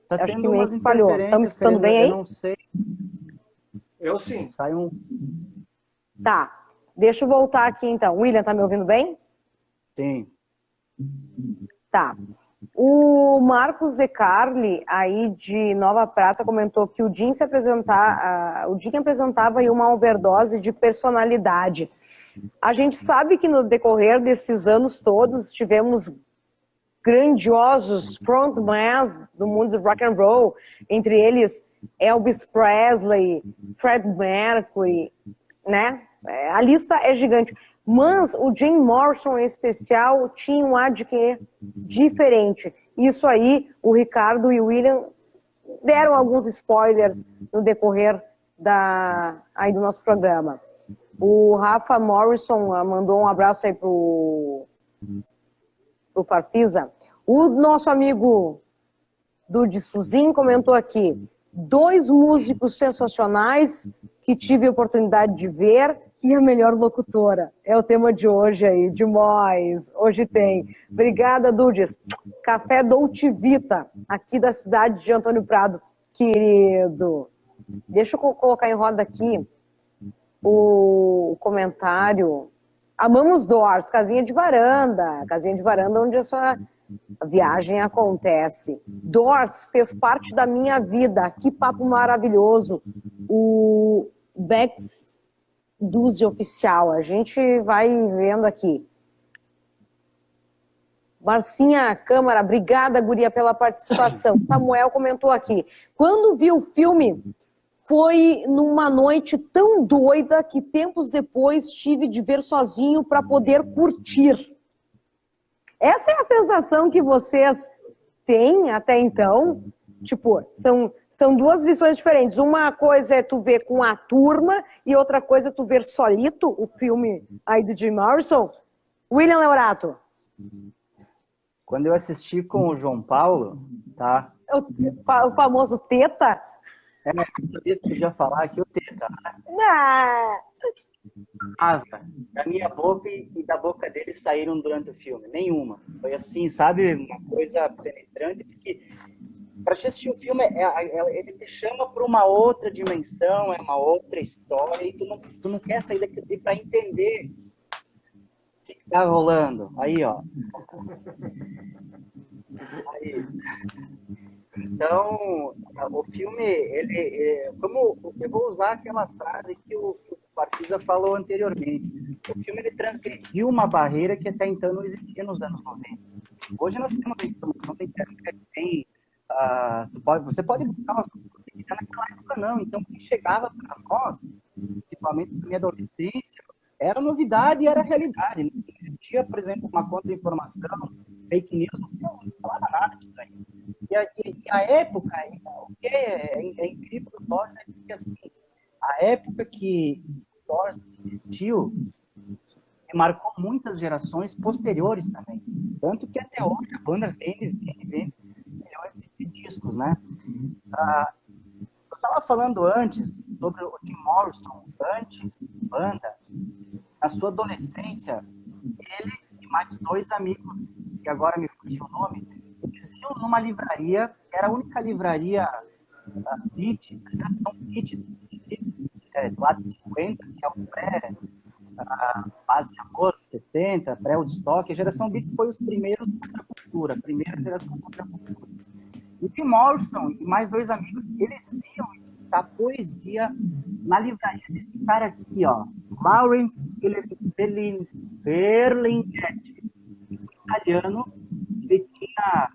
Tá acho que meio que falhou. Estão me escutando bem aí? Eu não sei. Eu sim. Sai um... Tá. Deixa eu voltar aqui então. William, tá me ouvindo bem? Sim. Tá. O Marcos De Carli, aí de Nova Prata, comentou que o Jim apresentava aí uma overdose de personalidade. A gente sabe que no decorrer desses anos todos tivemos grandiosos frontmans do mundo do rock and roll, entre eles Elvis Presley, Fred Mercury, né? A lista é gigante. Mas o Jim Morrison, em especial, tinha um ar de que diferente. Isso aí, o Ricardo e o William deram alguns spoilers no decorrer aí do nosso programa. O Rafa Morrison mandou um abraço aí pro Farfisa. O nosso amigo Dude Suzin comentou aqui, 2 músicos sensacionais que tive a oportunidade de ver, E a melhor locutora. É o tema de hoje aí, demais. Hoje tem. Obrigada, Dudes. Café Dolce Vita, aqui da cidade de Antônio Prado. Querido. Deixa eu colocar em roda aqui o comentário. Amamos Doors, casinha de varanda. Casinha de varanda onde a sua viagem acontece. Doors fez parte da minha vida. Que papo maravilhoso. O Bex Duzi Oficial. A gente vai vendo aqui. Marcinha Câmara, obrigada, guria, pela participação. Samuel comentou aqui. Quando vi o filme, foi numa noite tão doida que tempos depois tive de ver sozinho para poder curtir. Essa é a sensação que vocês têm até então? Tipo, são duas visões diferentes. Uma coisa é tu ver com a turma e outra coisa é tu ver solito o filme aí de Jim Morrison. William Leorato. Quando eu assisti com o João Paulo, tá? O famoso Teta? É, eu sabia que podia falar aqui o Teta, né? Ah. Da minha boca e da boca dele saíram durante o filme. Nenhuma. Foi assim, sabe? Uma coisa penetrante, porque para assistir o filme, ele te chama para uma outra dimensão, é uma outra história, e tu não quer sair daqui para entender o que tá rolando. Aí, ó. Aí. Então, o filme, como eu vou usar aquela frase que o Farfisa falou anteriormente, o filme ele transgrediu uma barreira que até então não existia nos anos 90. Hoje nós temos a informação da internet, você pode buscar umas coisas que você quiser, naquela época não. Então, o que chegava para nós, principalmente na minha adolescência, era novidade e era realidade. Não existia, por exemplo, uma contra-informação, fake news, não falava nada disso aí. E a época, o que é incrível do Doors é que, assim, a época que o Doors existiu marcou muitas gerações posteriores também. Tanto que até hoje a banda vende milhões de discos, né? Eu estava falando antes sobre o Jim Morrison, antes da banda, na sua adolescência, ele e mais dois amigos, que agora me fugiu o nome, eles iam numa livraria, que era a única livraria Beat, a geração Beat, do lado de 50, que é o base amor, 70, pré-Woodstock. A geração Beat foi os primeiros contra a cultura, a primeira geração contra a cultura. E Jim Morrison e mais dois amigos, eles iam estudar poesia na livraria desse cara aqui, ó, Lawrence Ferlinghetti, italiano. Ele tinha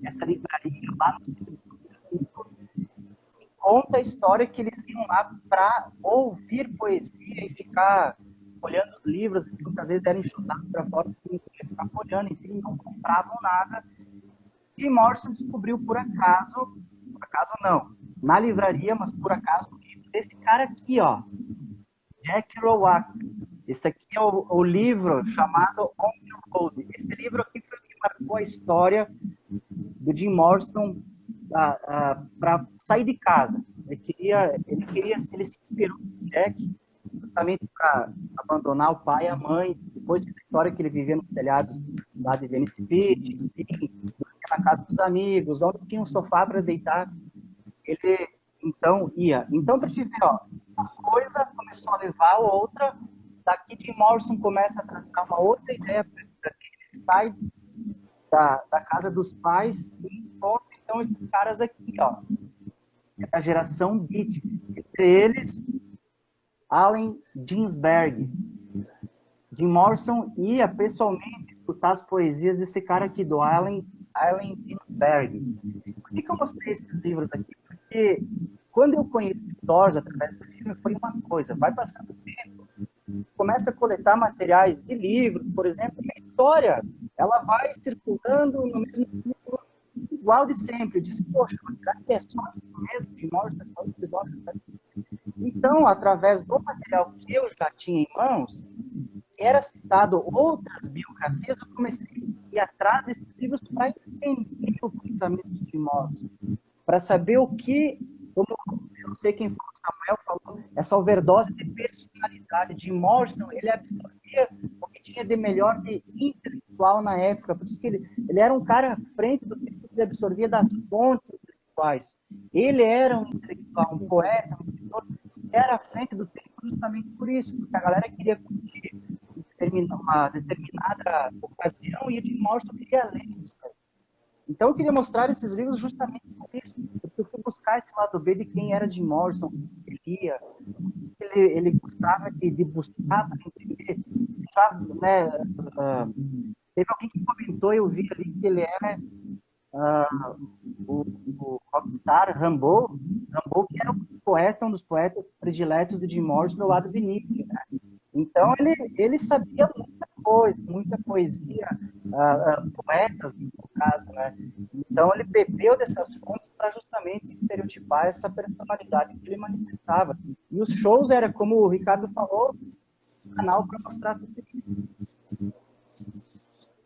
essa livraria lá no centro. Conta a história que eles iam lá para ouvir poesia e ficar olhando os livros, que muitas vezes eram enxutados para fora, porque não podia ficar olhando, enfim, não compravam nada. Jim Morrison descobriu por acaso não, na livraria, mas por acaso, o livro desse cara aqui, ó, Jack Kerouac. Esse aqui é o livro chamado On the Road. Esse livro aqui foi o que marcou a história do Jim Morrison para sair de casa. Ele se inspirou no Jack justamente para abandonar o pai e a mãe, depois da história que ele vivia nos telhados lá de Venice Beach, na casa dos amigos, onde tinha um sofá para deitar. Ele então ia. Então, para te ver, ó, uma coisa começou a levar a outra. Daqui Jim Morrison começa a traçar uma outra ideia, ele sai da casa dos pais e encontra então esses caras aqui, ó, da geração Beat. Entre eles, Allen Ginsberg. Jim Morrison ia pessoalmente escutar as poesias desse cara aqui, do Allen Ginsberg. Por que eu mostrei esses livros aqui? Porque quando eu conheci Doors através do filme, foi uma coisa, vai passando o tempo, começa a coletar materiais de livros, por exemplo, e a história, ela vai circulando no mesmo livro, igual de sempre. Eu disse, poxa, será que é só isso mesmo de Morrison? Então, através do material que eu já tinha em mãos, era citado outras biografias, eu comecei a ir atrás desses livros para entender o pensamento de Morrison, para saber o que, como eu não sei quem foram os Samuel falou, essa overdose de personalidade de Morrison, ele absorvia o que tinha de melhor de intelectual na época, por isso que ele era um cara à frente do tempo, ele absorvia das fontes intelectuais. Ele era um intelectual, um poeta, um escritor, era à frente do tempo justamente por isso, porque a galera queria curtir uma determinada ocasião e o Jim Morrison queria ler isso. Então eu queria mostrar esses livros justamente por isso, porque eu fui buscar esse lado B de quem era Jim Morrison, ele lia, ele gostava de buscar para entender, já, né, teve alguém que comentou, eu vi ali que ele é o rockstar Rimbaud, que era um poeta, um dos poetas prediletos de Jim Morrison do lado de Nietzsche, né? Então ele sabia muita poesia, poetas no caso, né? Então ele bebeu dessas fontes para justamente estereotipar essa personalidade que ele manifestava. E os shows era, como o Ricardo falou, um canal para mostrar tudo isso.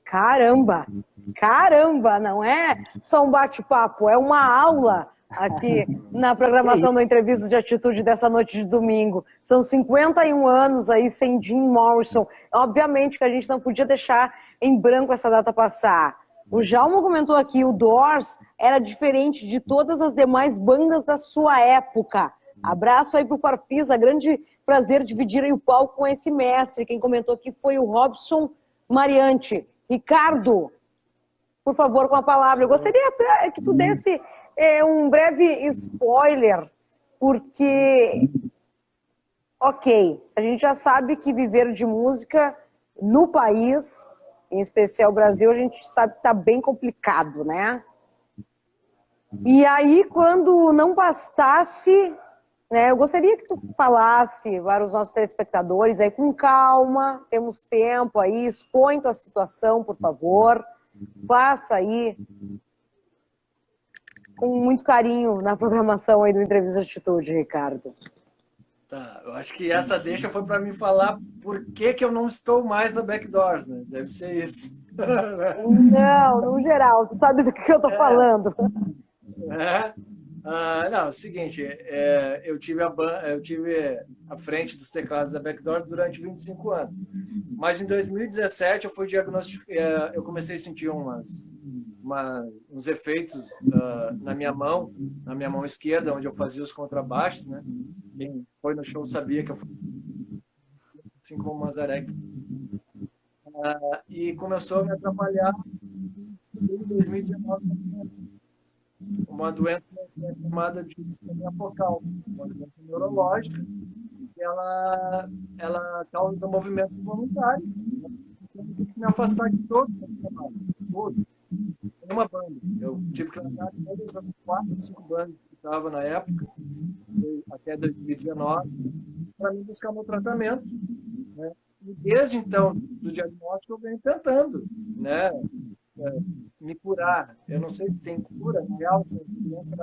Caramba! Caramba! Não é só um bate-papo, é uma aula aqui na programação da Entrevista de Atitude dessa noite de domingo. São 51 anos aí sem Jim Morrison. Obviamente que a gente não podia deixar em branco essa data passar. O Djalma comentou aqui, o Doors era diferente de todas as demais bandas da sua época. Abraço aí pro Farfisa, grande prazer dividir aí o palco com esse mestre. Quem comentou aqui foi o Robson Mariante. Ricardo, por favor, com a palavra. Eu gostaria até que tu desse um breve spoiler, porque, ok, a gente já sabe que viver de música no país, em especial o Brasil, a gente sabe que está bem complicado, né? E aí, quando não bastasse, né, eu gostaria que tu falasse para os nossos telespectadores aí com calma, temos tempo aí, expõe tua situação, por favor, faça aí com muito carinho na programação aí do Entrevista de Atitude, Ricardo. Tá, eu acho que essa deixa foi para mim falar por que eu não estou mais na Backdoors, né? Deve ser isso. Não, no geral, tu sabe do que eu tô falando. Não, é o seguinte, eu tive a frente dos teclados da Backdoors durante 25 anos. Mas em 2017 eu fui eu comecei a sentir uns efeitos na minha mão esquerda, onde eu fazia os contrabaixos, né? Quem foi no show sabia que eu fazia assim como o Mazarek. E começou a me atrapalhar em 2019, uma doença chamada de disfonia focal, uma doença neurológica, que ela causa movimentos involuntários. Eu tive que me afastar de todos os trabalhos, todos. Uma banda. Eu tive que largar todas as 4, 5 bandas que estava na época, até 2019, para me buscar meu tratamento, né? E desde então, do diagnóstico, eu venho tentando, né, me curar. Eu não sei se tem cura, na real, essa doença,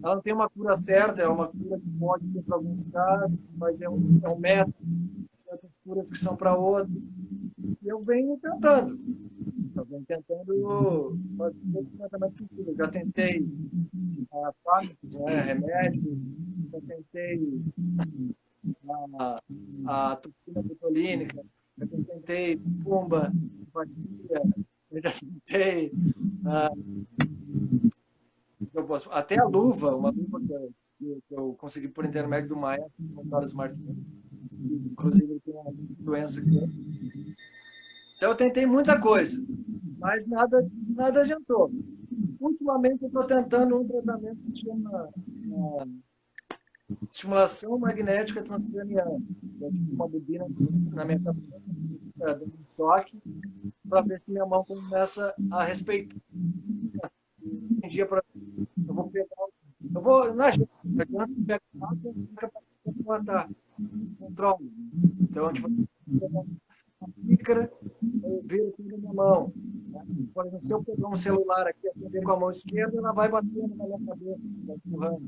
ela não tem uma cura certa, é uma cura que pode ter para alguns casos, mas é um método, tem outras curas que são para outros. E eu venho tentando. Eu venho tentando fazer o tratamento possível. Já tentei fármacos, né, remédio, já tentei a toxina botulínica, eu tentei pumba, simpatia, eu já tentei até a luva, uma luva que eu consegui por intermédio do maestro, do Carlos Martins, inclusive ele tem uma doença aqui. Então eu tentei muita coisa, mas nada adiantou. Ultimamente eu estou tentando um tratamento que se chama estimulação magnética transcraniana. Eu tive uma bobina na minha cabeça, dando um choque, para ver se minha mão começa a respeitar. Um dia eu vou pegar. Eu vou. Não adianta pegar nada, controle. Então, tipo, uma xícara, eu viro tudo na minha mão. Por exemplo, se eu pegar um celular aqui, atender com a mão esquerda, ela vai batendo na minha cabeça, assim, vai empurrando.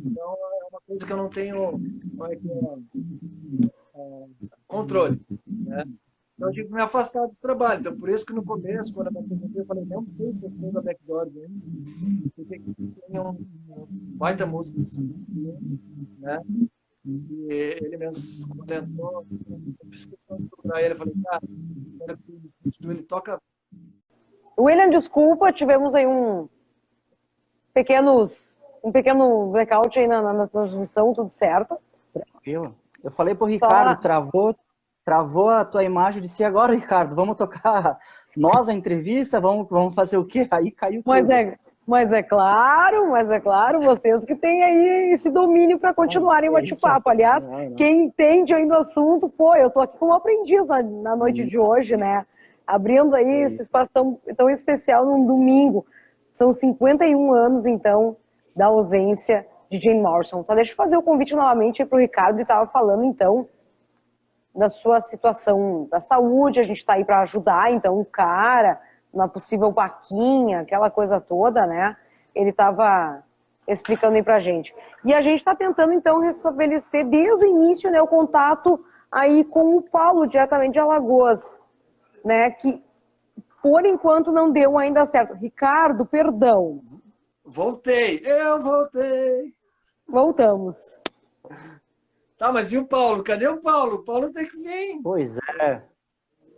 Então, é uma coisa que eu não tenho controle, né? Então eu tive que me afastar desse trabalho. Então por isso que no começo, quando eu me apresentei, eu falei, não sei se eu sou da Backdoors ainda, porque tem um baita músico de swing, né? E ele mesmo comentou, eu fiz questão de procurar ele, eu falei, cara, quero que ele substitua, ele toca. William, desculpa, tivemos aí um pequeno blackout aí na transmissão, tudo certo. Tranquilo. Eu falei pro Só- Ricardo, travou a tua imagem, eu disse, e agora, Ricardo, vamos tocar nós a entrevista, vamos fazer o quê? Aí caiu tudo. Mas é claro, vocês que têm aí esse domínio para continuarem o bate-papo. Aliás, quem entende ainda o assunto, pô, eu tô aqui como aprendiz na noite de hoje, né? Abrindo aí esse espaço tão especial num domingo. São 51 anos, então, da ausência de Jim Morrison. Só deixa eu fazer o convite novamente para o Ricardo, que estava falando, então, da sua situação da saúde. A gente está aí para ajudar, então, o cara, uma possível vaquinha, aquela coisa toda, né? Ele estava explicando aí pra gente. E a gente está tentando, então, restabelecer desde o início, né, o contato aí com o Paulo, diretamente de Alagoas, né, que por enquanto não deu ainda certo. Ricardo, perdão. Voltei, eu voltei. Voltamos. Tá, mas e o Paulo? Cadê o Paulo? O Paulo tem que vir. Pois é.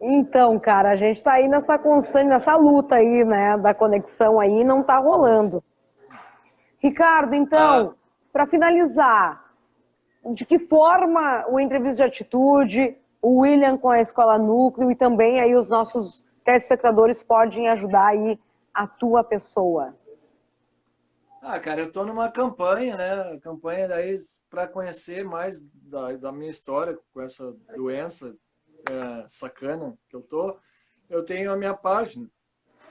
Então, cara, a gente tá aí nessa constante, nessa luta aí, né, da conexão aí, não tá rolando. Ricardo, então, para finalizar, de que forma o Entrevista de Atitude, o William com a Escola Núcleo e também aí os nossos telespectadores podem ajudar aí a tua pessoa? Cara, eu tô numa campanha, né? Campanha daí para conhecer mais da minha história com essa doença sacana que eu tô. Eu tenho a minha página,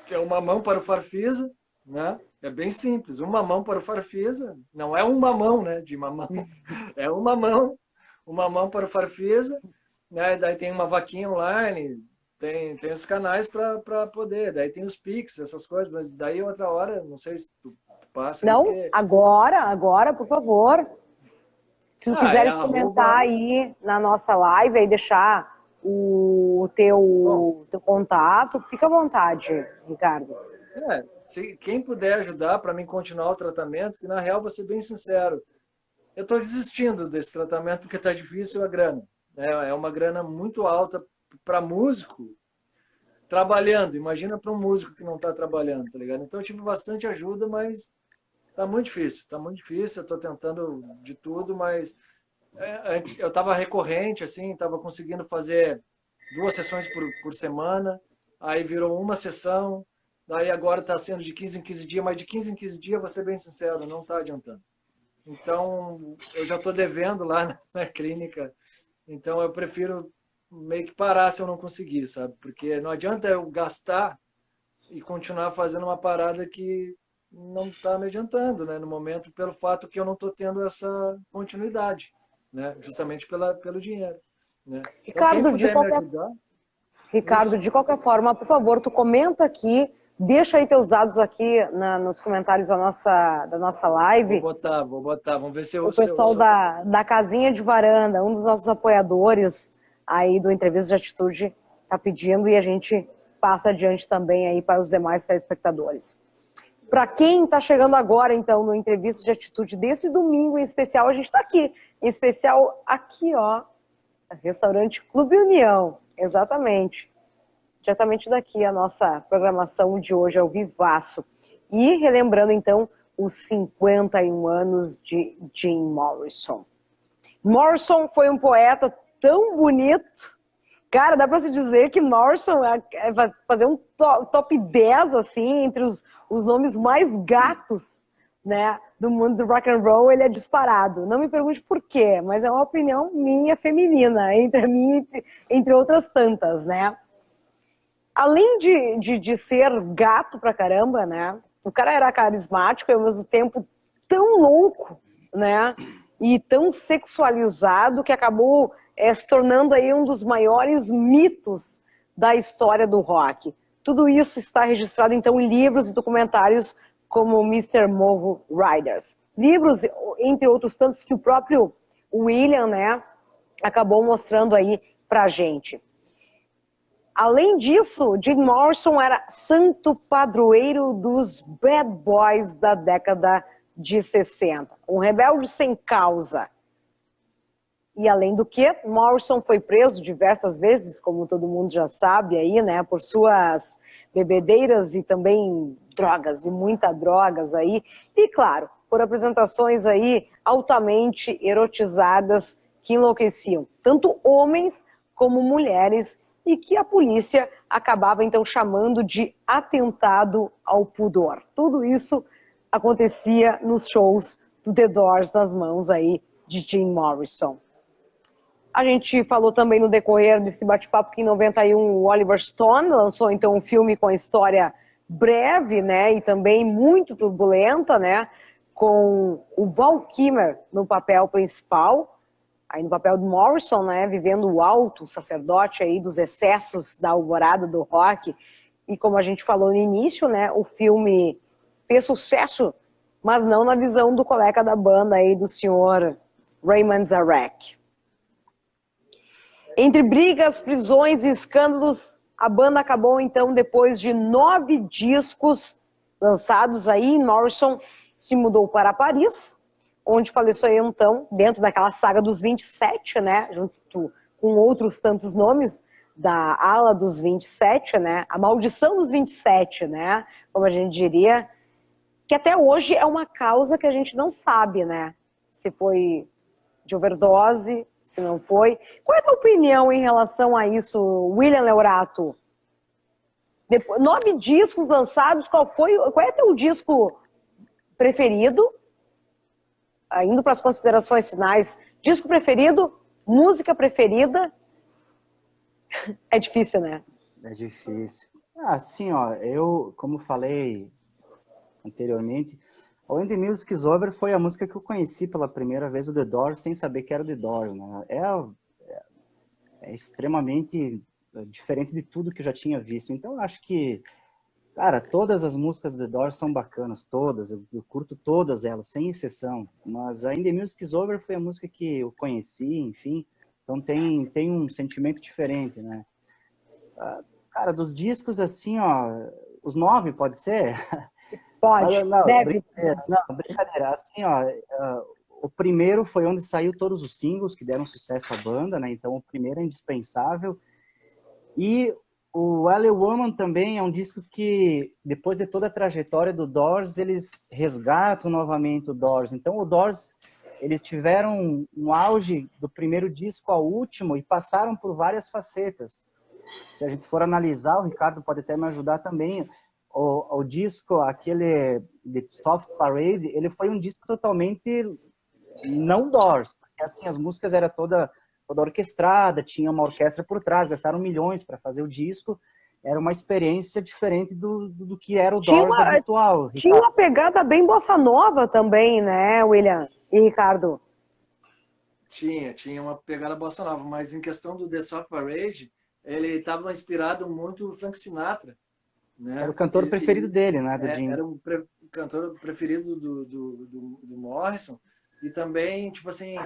que é Uma Mão para o Farfisa, né? É bem simples, uma mão para o Farfisa, não é um mamão, né? De mamão, é uma mão para o Farfisa, né? Daí tem uma vaquinha online, tem os canais para poder, daí tem os Pix, essas coisas, mas daí outra hora, não sei se tu passa aí, Não, porque... agora, por favor. Se tu quiseres comentar arroba... aí na nossa live, aí deixar o teu contato, fica à vontade, Ricardo. Se quem puder ajudar para mim continuar o tratamento, que na real, vou ser bem sincero, eu estou desistindo desse tratamento porque está difícil a grana. Né? É uma grana muito alta para músico trabalhando. Imagina para um músico que não está trabalhando, tá ligado? Então eu tive bastante ajuda, mas tá muito difícil. Tá muito difícil. Eu estou tentando de tudo, mas eu estava recorrente, assim, estava conseguindo fazer 2 sessões por semana. Aí virou uma sessão. Daí agora está sendo de 15 em 15 dias, mas de 15 em 15 dias, vou ser bem sincero, não está adiantando. Então, eu já estou devendo lá na clínica, então eu prefiro meio que parar se eu não conseguir, sabe? Porque não adianta eu gastar e continuar fazendo uma parada que não está me adiantando, né? No momento, pelo fato que eu não estou tendo essa continuidade, né? Justamente pelo dinheiro, né? Então, quem Ricardo, puder me ajudar... Ricardo, de qualquer forma, por favor, tu comenta aqui, deixa aí teus dados aqui nos comentários da nossa live. Vou botar, vamos ver se eu... O pessoal da Casinha de Varanda, um dos nossos apoiadores aí do Entrevista de Atitude, está pedindo e a gente passa adiante também aí para os demais telespectadores. Para quem está chegando agora, então, no Entrevista de Atitude desse domingo em especial, a gente está aqui, em especial aqui, ó, Restaurante Clube União, exatamente. Diretamente daqui a nossa programação de hoje ao vivaço. E relembrando, então, os 51 anos de Jim Morrison. Morrison foi um poeta tão bonito. Cara, dá pra se dizer que Morrison vai fazer um top 10, assim, entre os nomes mais gatos, né, do mundo do rock and roll. Ele é disparado. Não me pergunte por quê, mas é uma opinião minha, feminina, entre outras tantas, né. Além de ser gato pra caramba, né, o cara era carismático e ao mesmo tempo tão louco, né, e tão sexualizado que acabou se tornando aí um dos maiores mitos da história do rock. Tudo isso está registrado, então, em livros e documentários como Mr. Moho Riders. Livros, entre outros tantos, que o próprio William, né, acabou mostrando aí pra gente. Além disso, Jim Morrison era santo padroeiro dos bad boys da década de 60. Um rebelde sem causa. E além do que, Morrison foi preso diversas vezes, como todo mundo já sabe aí, né, por suas bebedeiras e também drogas, e muitas drogas aí. E claro, por apresentações aí altamente erotizadas que enlouqueciam tanto homens como mulheres e que a polícia acabava então chamando de atentado ao pudor. Tudo isso acontecia nos shows do The Doors nas mãos aí de Jim Morrison. A gente falou também no decorrer desse bate-papo que em 91 o Oliver Stone lançou então um filme com a história breve, né, e também muito turbulenta, né, com o Val Kilmer no papel principal, aí no papel do Morrison, né, vivendo o alto sacerdote aí dos excessos da alvorada do rock. E como a gente falou no início, né, o filme fez sucesso, mas não na visão do colega da banda aí, do senhor Raymond Zarek. Entre brigas, prisões e escândalos, a banda acabou então, depois de 9 discos lançados aí, Morrison se mudou para Paris, onde faleceu então, dentro daquela saga dos 27, né, junto com outros tantos nomes da ala dos 27, né, a maldição dos 27, né, como a gente diria, que até hoje é uma causa que a gente não sabe, né, se foi de overdose, se não foi. Qual é a tua opinião em relação a isso, William Leorato? 9 discos lançados, qual é teu disco preferido? Indo para as considerações finais, disco preferido, música preferida? É difícil, né? É difícil. Assim, ó, eu, como falei anteriormente, When the Music is Over foi a música que eu conheci pela primeira vez, o The Doors, sem saber que era o The Doors, né? É extremamente diferente de tudo que eu já tinha visto. Então, eu acho que, cara, todas as músicas do The Doors são bacanas, todas. Eu curto todas elas, sem exceção. Mas a When the Music is Over foi a música que eu conheci, enfim. Então, tem um sentimento diferente, né? Cara, dos discos, assim, ó, os 9, pode ser? Pode, Não, deve. brincadeira. Assim, ó, o primeiro foi onde saiu todos os singles que deram sucesso à banda, né? Então, o primeiro é indispensável. E o L.A. Woman também é um disco que, depois de toda a trajetória do Doors, eles resgatam novamente o Doors. Então, o Doors, eles tiveram um auge do primeiro disco ao último e passaram por várias facetas. Se a gente for analisar, o Ricardo pode até me ajudar também, o disco, aquele The Soft Parade, ele foi um disco totalmente não Doors, porque assim, as músicas eram toda orquestrada, tinha uma orquestra por trás, gastaram milhões para fazer o disco, era uma experiência diferente do que era o Doors habitual. Tinha uma pegada bem bossa nova também, né, William e Ricardo? Tinha uma pegada bossa nova, mas em questão do The Soft Parade, ele estava inspirado muito no Frank Sinatra. Né? Era o cantor preferido dele, né, do Jim. Era o cantor preferido do Morrison. E também, tipo assim,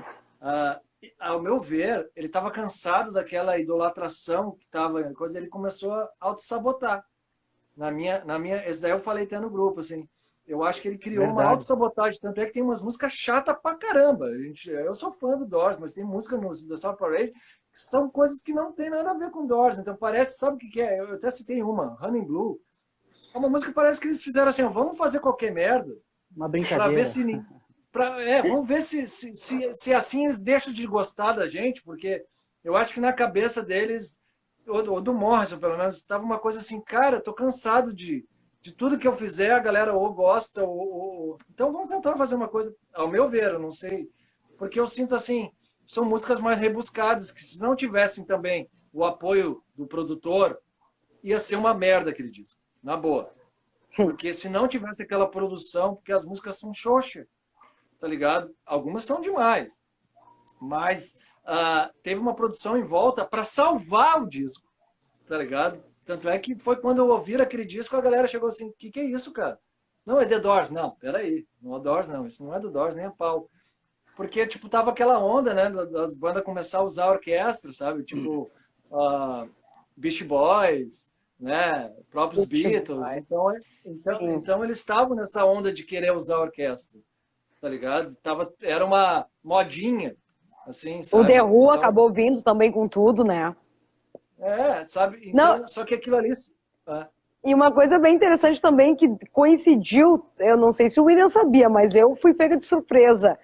ao meu ver, ele estava cansado daquela idolatração que estava, coisa, ele começou a auto-sabotar. Esse daí eu falei até no grupo, assim, eu acho que ele criou uma auto-sabotagem, tanto é que tem umas músicas chatas pra caramba. Eu sou fã do Doors, mas tem música no The Soft Parade que são coisas que não tem nada a ver com Doors. Então parece, sabe o que é? Eu até citei uma, Honey Blue. É uma música que parece que eles fizeram assim, vamos fazer qualquer merda. Uma brincadeira. Pra ver se... vamos ver se assim eles deixam de gostar da gente, porque eu acho que na cabeça deles, ou do Morrison pelo menos, estava uma coisa assim, cara, eu tô cansado de tudo que eu fizer, a galera ou gosta, então vamos tentar fazer uma coisa, ao meu ver, eu não sei, porque eu sinto assim, são músicas mais rebuscadas, que se não tivessem também o apoio do produtor, ia ser uma merda aquele disco, na boa. Porque se não tivesse aquela produção, porque as músicas são xoxa, tá ligado? Algumas são demais, mas teve uma produção em volta para salvar o disco, tá ligado? Tanto é que foi quando eu ouvi aquele disco, a galera chegou assim, que é isso, cara? Não, é The Doors. Não, peraí, não é Doors não, isso não é The Doors, nem a pau. Porque, tipo, tava aquela onda, né, das bandas começar a usar a orquestra, sabe? Tipo, Beach Boys, né? Próprios Beatles. Então eles estavam nessa onda de querer usar a orquestra, tá ligado? Era uma modinha, assim, O sabe? The Who Então, acabou vindo também com tudo, né? sabe? Não, Então, só que aquilo ali... e uma coisa bem interessante também que coincidiu, eu não sei se o William sabia, mas eu fui pega de surpresa.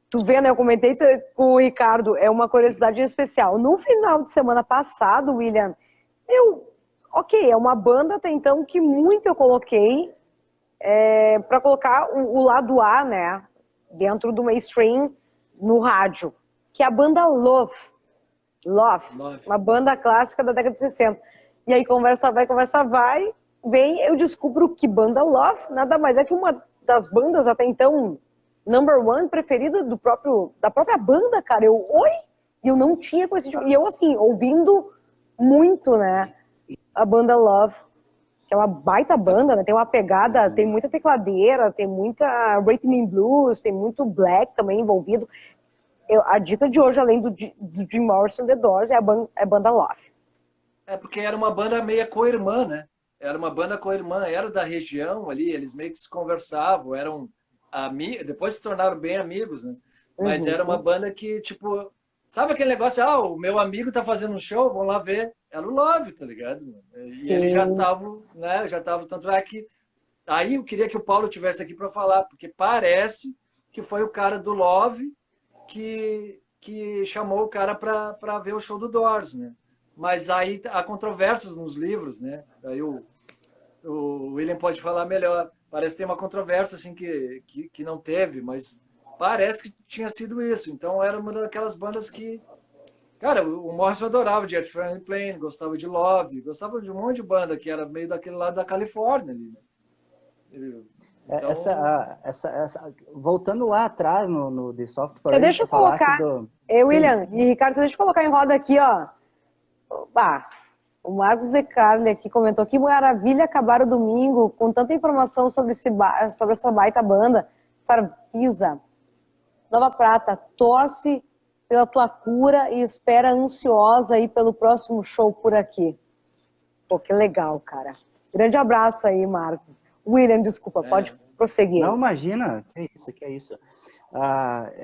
Tu vê, né? Eu comentei com o Ricardo, é uma curiosidade especial. No final de semana passado, William, ok, é uma banda até então que muito eu coloquei para colocar o lado A, né? Dentro do mainstream no rádio, que é a banda Love. Uma banda clássica da década de 60. E aí conversa vai, vem, eu descubro que banda Love nada mais é que uma das bandas até então number one preferida da própria banda, cara. E eu não tinha conhecido. E eu, assim, ouvindo muito, né, a banda Love, que é uma baita banda, né? Tem uma pegada, tem muita tecladeira, tem muita rhythm and blues, tem muito black também envolvido. A dica de hoje, além do Jim Morrison, The Doors, é a banda Love. Porque era uma banda meio co-irmã, né? Era uma banda co-irmã, era da região ali, eles meio que se conversavam, eram amigos, depois se tornaram bem amigos, né? Mas era uma banda que, tipo, sabe aquele negócio, o meu amigo tá fazendo um show, vão lá ver. Era o Love, tá ligado? Sim. E eles já estavam, né? Tanto é que aí eu queria que o Paulo tivesse aqui para falar, porque parece que foi o cara do Love que chamou o cara para ver o show do Doors, né? Mas aí há controvérsias nos livros, né? Aí o William pode falar melhor. Parece que tem uma controvérsia assim que não teve, mas parece que tinha sido isso. Então era uma daquelas bandas que, cara, o Morrison adorava de Earth, Friend and Plane, gostava de Love, gostava de um monte de banda que era meio daquele lado da Califórnia ali, né? Então... voltando lá atrás no The Soft Parade, você deixa eu colocar, William e Ricardo, você deixa eu colocar em roda aqui, ó. O Marcos De Carli aqui comentou: que maravilha acabar o domingo com tanta informação sobre essa baita banda. Farfisa, Nova Prata, torce pela tua cura e espera ansiosa aí pelo próximo show por aqui. Pô, que legal, cara. Grande abraço aí, Marcos. William, desculpa, pode prosseguir. Não, imagina, que é isso.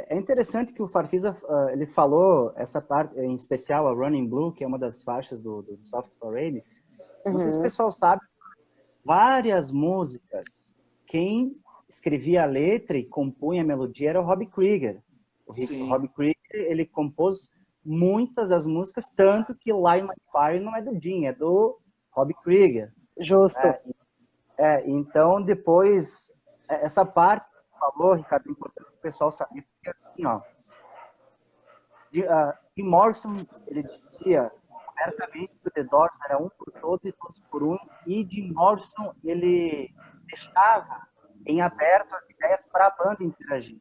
É interessante que o Farfisa ele falou essa parte, em especial a Running Blue, que é uma das faixas do Soft Parade. Não sei se o pessoal sabe, várias músicas, quem escrevia a letra e compunha a melodia era o Robbie Krieger. O Robbie Krieger, ele compôs muitas das músicas, tanto que Light My Fire não é do Jim, é do Robbie Krieger. Justo. Então, depois, essa parte que falou, Ricardo, é importante o pessoal saber, porque assim, ó, Jim Morrison, ele dizia abertamente que o The Doors era um por todos e todos por um, e Jim Morrison, ele deixava em aberto as ideias para a banda interagir,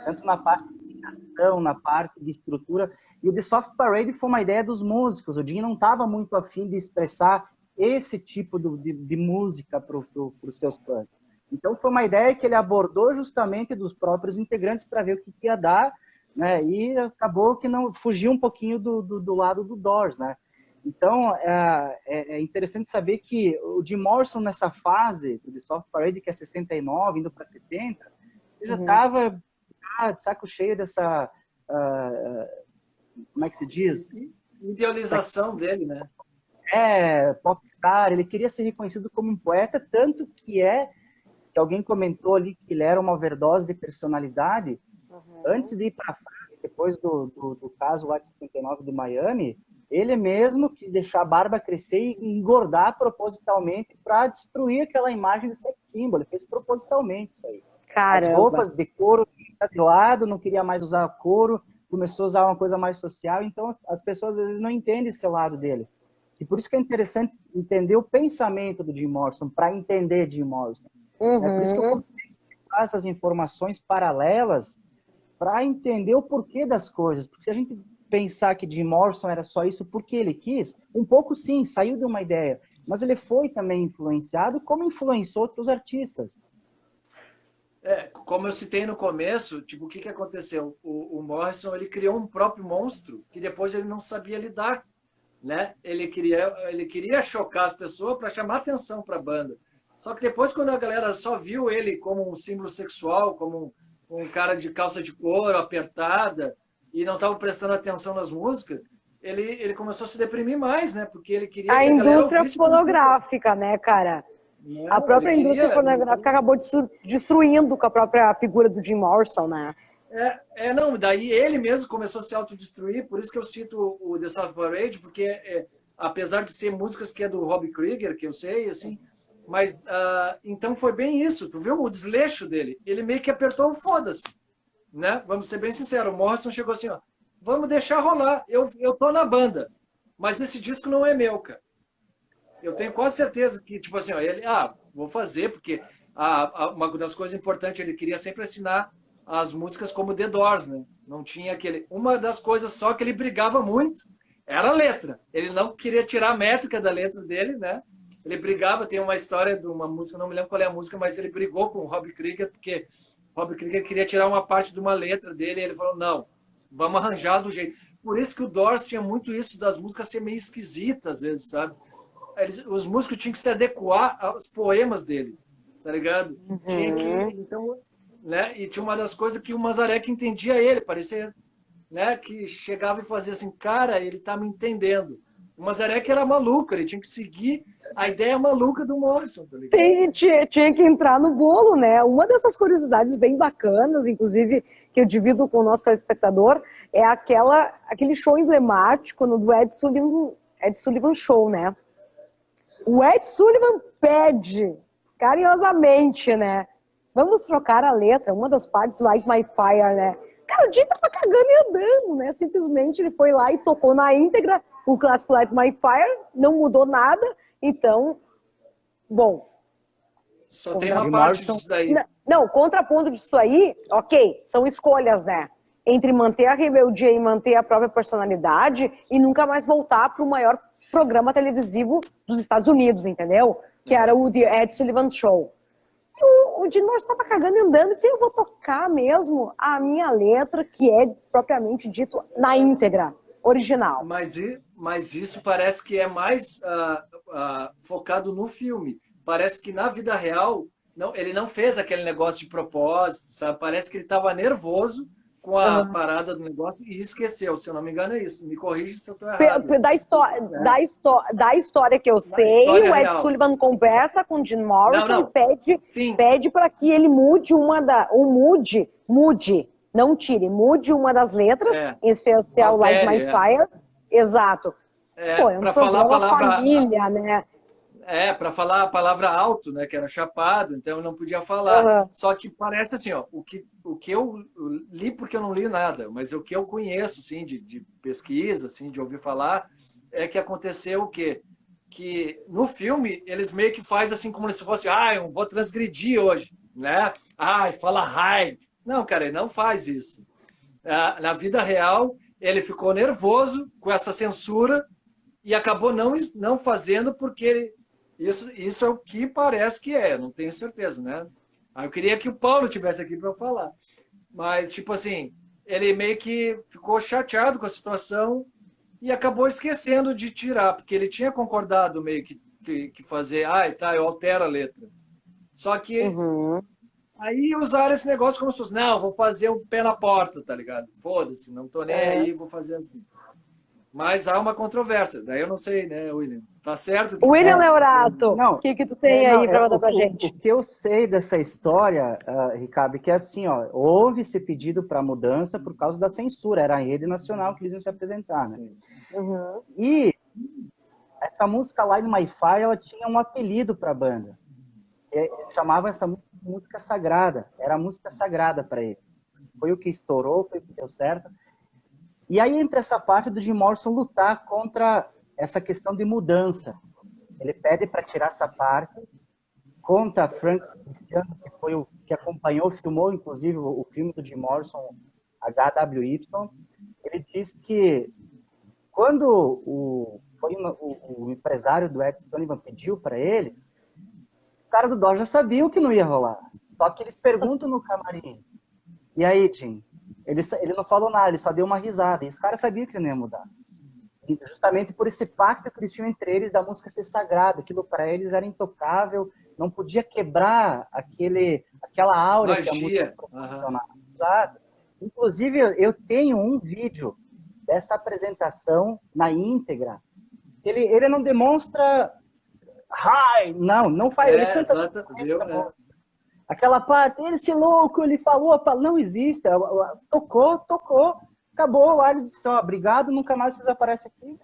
tanto na parte de criação, na parte de estrutura, e o The Soft Parade foi uma ideia dos músicos. O Jim não estava muito afim de expressar esse tipo de música para os seus fãs. Então foi uma ideia que ele abordou justamente dos próprios integrantes para ver o que ia dar, né? E acabou que não fugiu um pouquinho do lado do Doors, né? Então é interessante saber que o Jim Morrison nessa fase do The Soft Parade, que é 69 indo para 70, ele já estava de saco cheio dessa como é que se diz? Idealização dele, né? Popstar. Ele queria ser reconhecido como um poeta, tanto que alguém comentou ali que ele era uma overdose de personalidade. Antes de ir para a França, depois do caso lá de 59 de Miami, ele mesmo quis deixar a barba crescer e engordar propositalmente para destruir aquela imagem de sex symbol. Ele fez propositalmente isso aí. Caramba. As roupas de couro de lado, não queria mais usar couro, começou a usar uma coisa mais social. Então as pessoas às vezes não entendem esse lado dele. E por isso que é interessante entender o pensamento do Jim Morrison, para entender Jim Morrison. É por isso que eu consigo dar essas informações paralelas para entender o porquê das coisas. Porque se a gente pensar que Jim Morrison era só isso porque ele quis, um pouco sim, saiu de uma ideia. Mas ele foi também influenciado, como influenciou outros artistas. Como eu citei no começo, tipo, o que aconteceu? O Morrison, ele criou um próprio monstro que depois ele não sabia lidar né? Ele queria chocar as pessoas para chamar atenção para a banda. Só que depois, quando a galera só viu ele como um símbolo sexual, como um cara de calça de couro apertada, e não estava prestando atenção nas músicas, ele começou a se deprimir mais, né? Porque ele queria A que a galera indústria ouvisse. fonográfica, né, cara? A Não, própria ele indústria queria. fonográfica acabou destruindo com a própria figura do Jim Morrison, né? Não, daí ele mesmo começou a se autodestruir, por isso que eu cito o The South Parade, porque apesar de ser músicas que é do Robbie Krieger, que eu sei, assim, mas então foi bem isso, tu viu o desleixo dele? Ele meio que apertou o foda-se, né? Vamos ser bem sinceros, o Morrison chegou assim, ó, vamos deixar rolar, eu tô na banda, mas esse disco não é meu, cara. Eu tenho quase certeza que, tipo assim, ó, ele, vou fazer, porque uma das coisas importantes, ele queria sempre assinar as músicas como The Doors, né? Não tinha aquele. Uma das coisas só que ele brigava muito era a letra. Ele não queria tirar a métrica da letra dele, né? Ele brigava, tem uma história de uma música, não me lembro qual é a música, mas ele brigou com o Robbie Krieger, porque o Robbie Krieger queria tirar uma parte de uma letra dele, e ele falou, não, vamos arranjar do jeito. Por isso que o Doors tinha muito isso das músicas ser meio esquisitas, às vezes, sabe? Os músicos tinham que se adequar aos poemas dele, tá ligado? Tinha que, então, né? E tinha uma das coisas que o Mazarek entendia ele, parecia, né? Que chegava e fazia assim, cara, ele tá me entendendo. O Mazarek era maluco, ele tinha que seguir a ideia maluca do Morrison, tá ligado? Tinha que entrar no bolo, né? Uma dessas curiosidades bem bacanas, inclusive, que eu divido com o nosso telespectador, é aquele show emblemático do Ed Sullivan Show, né? O Ed Sullivan pede, carinhosamente, né? Vamos trocar a letra, uma das partes, Light My Fire, né? Cara, o Jim tava cagando e andando, né? Simplesmente ele foi lá e tocou na íntegra o clássico Light My Fire, não mudou nada, então, bom. Só tem uma parte disso daí. Não, contraponto disso aí, ok, são escolhas, né? Entre manter a rebeldia e manter a própria personalidade e nunca mais voltar para o maior programa televisivo dos Estados Unidos, entendeu? Que era o The Ed Sullivan Show. E o Jim Morrison estava cagando e andando, e disse, eu vou tocar mesmo a minha letra, que é propriamente dito na íntegra, original. Mas isso parece que é mais focado no filme. Parece que na vida real, ele não fez aquele negócio de propósito, sabe? Parece que ele estava nervoso com a parada do negócio e esqueceu, se eu não me engano é isso. Me corrige se eu estou errado. Da história que eu sei, o Ed real. Sullivan conversa com o Jim Morrison e pede para que ele mude mude uma das letras, em especial Light My Fire. Exato. Pô, é um falar a palavra família, né? Para falar a palavra alto, né, que era chapado, então eu não podia falar. Só que parece assim, ó, o que eu li, porque eu não li nada, mas o que eu conheço, assim, de pesquisa, assim, de ouvir falar, é que aconteceu o quê? Que no filme eles meio que fazem assim como se fosse, eu vou transgredir hoje, né? Fala hi. Não, cara, ele não faz isso. Na vida real, ele ficou nervoso com essa censura e acabou não fazendo porque isso é o que parece que é, não tenho certeza, né? Eu queria que o Paulo tivesse aqui para falar. Mas, tipo assim, ele meio que ficou chateado com a situação e acabou esquecendo de tirar, porque ele tinha concordado meio que fazer, eu altero a letra. Só que aí usaram esse negócio como se fosse, não, vou fazer o pé na porta, tá ligado? Foda-se, não tô nem aí, vou fazer assim. Mas há uma controvérsia, daí eu não sei, né, William? Tá certo? William Leorato, o que tu tem aí para mandar pra gente? O que eu sei dessa história, Ricardo, é que assim, ó, houve esse pedido para mudança por causa da censura, era a rede nacional que eles iam se apresentar, né? E essa música Light My Fire, ela tinha um apelido para a banda. Eles chamavam essa música sagrada, era a música sagrada para ele. Foi o que estourou, foi o que deu certo. E aí entra essa parte do Jim Morrison lutar contra essa questão de mudança. Ele pede para tirar essa parte, conta Frank Sinatra, que foi o que acompanhou, filmou inclusive o filme do Jim Morrison, HWY. Ele diz que quando o empresário do Ed Sullivan pediu para eles, o cara do Dó já sabia o que não ia rolar. Só que eles perguntam no camarim, e aí, Jim? Ele não falou nada, ele só deu uma risada. E os caras sabiam que não ia mudar. justamente por esse pacto que eles tinham entre eles da música ser sagrada, aquilo para eles era intocável, não podia quebrar aquela aura que a música Magia. proporcionava. Exato. Inclusive, eu tenho um vídeo dessa apresentação na íntegra. Ele não demonstra high, não faz, ele canta Exato, viu? aquela parte, esse louco, ele falou, não existe, tocou, acabou, o Alho disse, obrigado, nunca mais vocês aparecem aqui,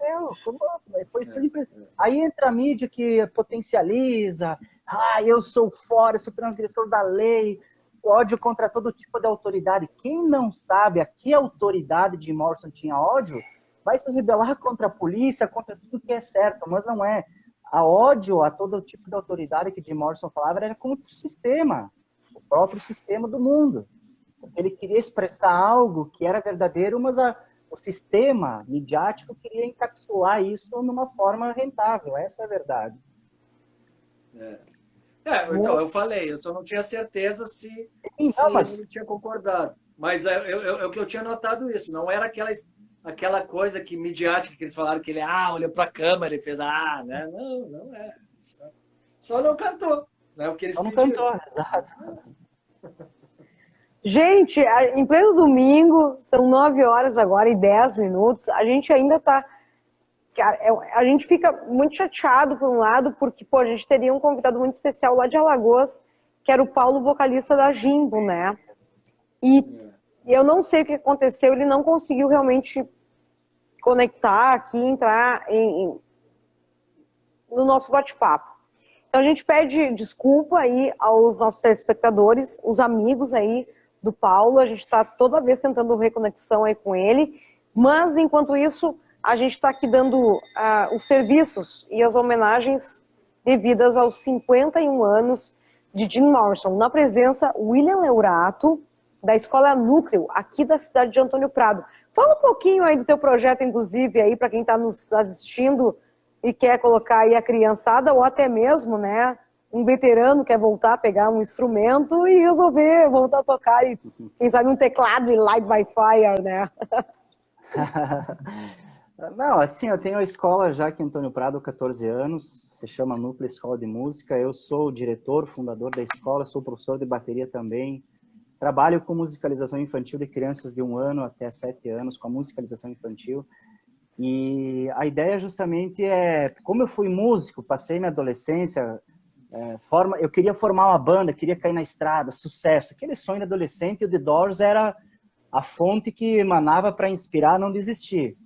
foi simples. Aí entra a mídia que potencializa, eu sou fora, sou transgressor da lei, ódio contra todo tipo de autoridade. Quem não sabe a que autoridade de Morrison tinha ódio, vai se rebelar contra a polícia, contra tudo que é certo, mas não é. A ódio a todo tipo de autoridade que Jim Morrison falava era contra o sistema, o próprio sistema do mundo. Ele queria expressar algo que era verdadeiro, mas o sistema midiático queria encapsular isso numa forma rentável. Essa é a verdade. Então, eu falei, eu só não tinha certeza se ele tinha concordado. Mas o que eu tinha notado isso, não era aquela coisa que midiática que eles falaram que ele olhou para a câmera e fez, né? Não é. Só não cantou, né? O que eles só não pediram. cantou, exato. Gente, em pleno domingo, são 9 horas agora e 10 minutos, a gente ainda tá... A gente fica muito chateado, por um lado, porque a gente teria um convidado muito especial lá de Alagoas, que era o Paulo, vocalista da Jimbo, né? E eu não sei o que aconteceu, ele não conseguiu realmente conectar aqui, entrar no nosso bate-papo. Então a gente pede desculpa aí aos nossos telespectadores, os amigos aí do Paulo, a gente está toda vez tentando reconexão aí com ele, mas enquanto isso a gente está aqui dando os serviços e as homenagens devidas aos 51 anos de Jim Morrison, na presença William Leurato, da Escola Núcleo, aqui da cidade de Antônio Prado. Fala um pouquinho aí do teu projeto, inclusive, aí para quem está nos assistindo e quer colocar aí a criançada, ou até mesmo, né, um veterano quer voltar a pegar um instrumento e resolver voltar a tocar, e quem sabe um teclado e Light by Fire, né? Não, assim, eu tenho a escola já aqui em Antônio Prado há 14 anos, se chama Núcleo Escola de Música, eu sou o diretor, fundador da escola, sou professor de bateria também, trabalho com musicalização infantil de crianças de 1 ano até 7 anos, com a musicalização infantil, e a ideia justamente como eu fui músico, passei minha adolescência, eu queria formar uma banda, queria cair na estrada, sucesso, aquele sonho de adolescente, e o The Doors era a fonte que emanava para inspirar, não desistir.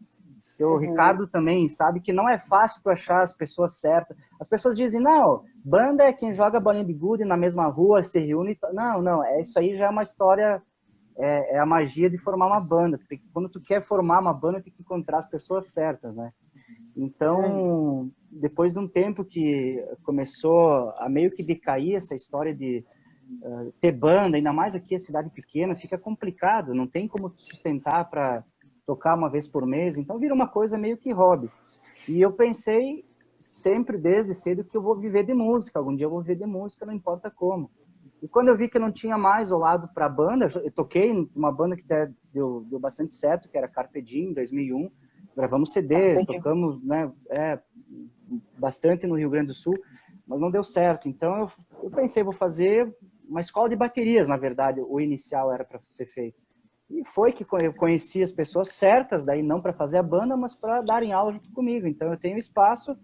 O Ricardo também sabe que não é fácil tu achar as pessoas certas. As pessoas dizem, não, banda é quem joga bolinha de gude na mesma rua, se reúne. Não, isso aí já é uma história, é a magia de formar uma banda. Quando tu quer formar uma banda, tem que encontrar as pessoas certas, né? Então, depois de um tempo que começou a meio que decair essa história de ter banda, ainda mais aqui a cidade pequena, fica complicado, não tem como sustentar para tocar uma vez por mês, então vira uma coisa meio que hobby. E eu pensei sempre, desde cedo, que eu vou viver de música, algum dia eu vou viver de música, não importa como. E quando eu vi que eu não tinha mais o lado para a banda, eu toquei uma banda que deu bastante certo, que era Carpe Diem, em 2001, gravamos CDs, tocamos, né, bastante no Rio Grande do Sul, mas não deu certo. Então eu pensei, vou fazer uma escola de baterias, na verdade, o inicial era para ser feito. E foi que eu conheci as pessoas certas, daí não para fazer a banda, mas para darem aula junto comigo. Então eu tenho espaço,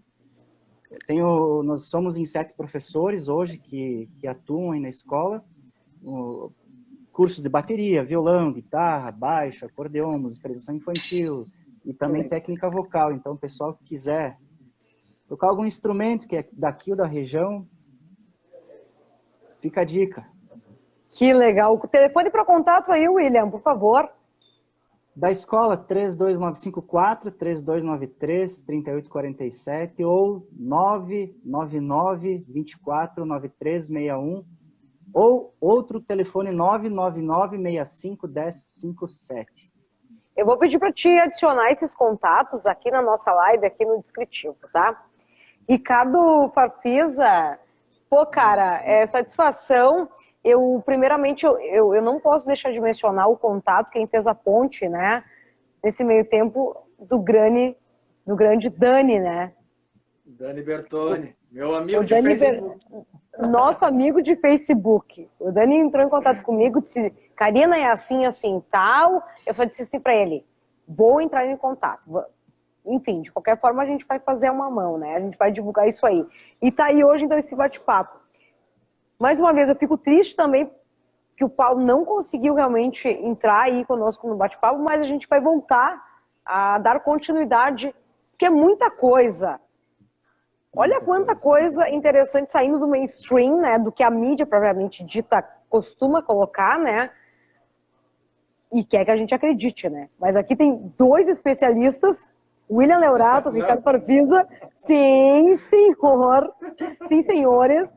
nós somos em 7 professores hoje que atuam aí na escola, cursos de bateria, violão, guitarra, baixo, acordeon, musicalização infantil e também técnica vocal. Então o pessoal que quiser tocar algum instrumento que é daqui ou da região, fica a dica. Que legal. O telefone para contato aí, William, por favor. Da escola, 32954-3293-3847 ou 999-249361 ou outro telefone 999-65-1057. Eu vou pedir para te adicionar esses contatos aqui na nossa live, aqui no descritivo, tá? Ricardo Farfisa, cara, satisfação. Primeiramente, eu não posso deixar de mencionar o contato, quem fez a ponte, né? Nesse meio tempo, do Grani no grande Dani, né? Dani Bertoni, meu amigo O de Facebook. Nosso amigo de Facebook. O Dani entrou em contato comigo, disse, Karina, é assim, assim, tal. Eu só disse assim para ele, vou entrar em contato. Enfim, de qualquer forma a gente vai fazer uma mão, né? A gente vai divulgar isso aí. E tá aí hoje, então, esse bate-papo. Mais uma vez, eu fico triste também que o Paulo não conseguiu realmente entrar aí conosco no bate-papo, mas a gente vai voltar a dar continuidade, porque é muita coisa. Olha quanta coisa interessante saindo do mainstream, né? Do que a mídia, propriamente dita, costuma colocar, né? E quer que a gente acredite, né? Mas aqui tem dois especialistas, William Leurato, Ricardo Farfisa, sim, senhor, sim, senhores,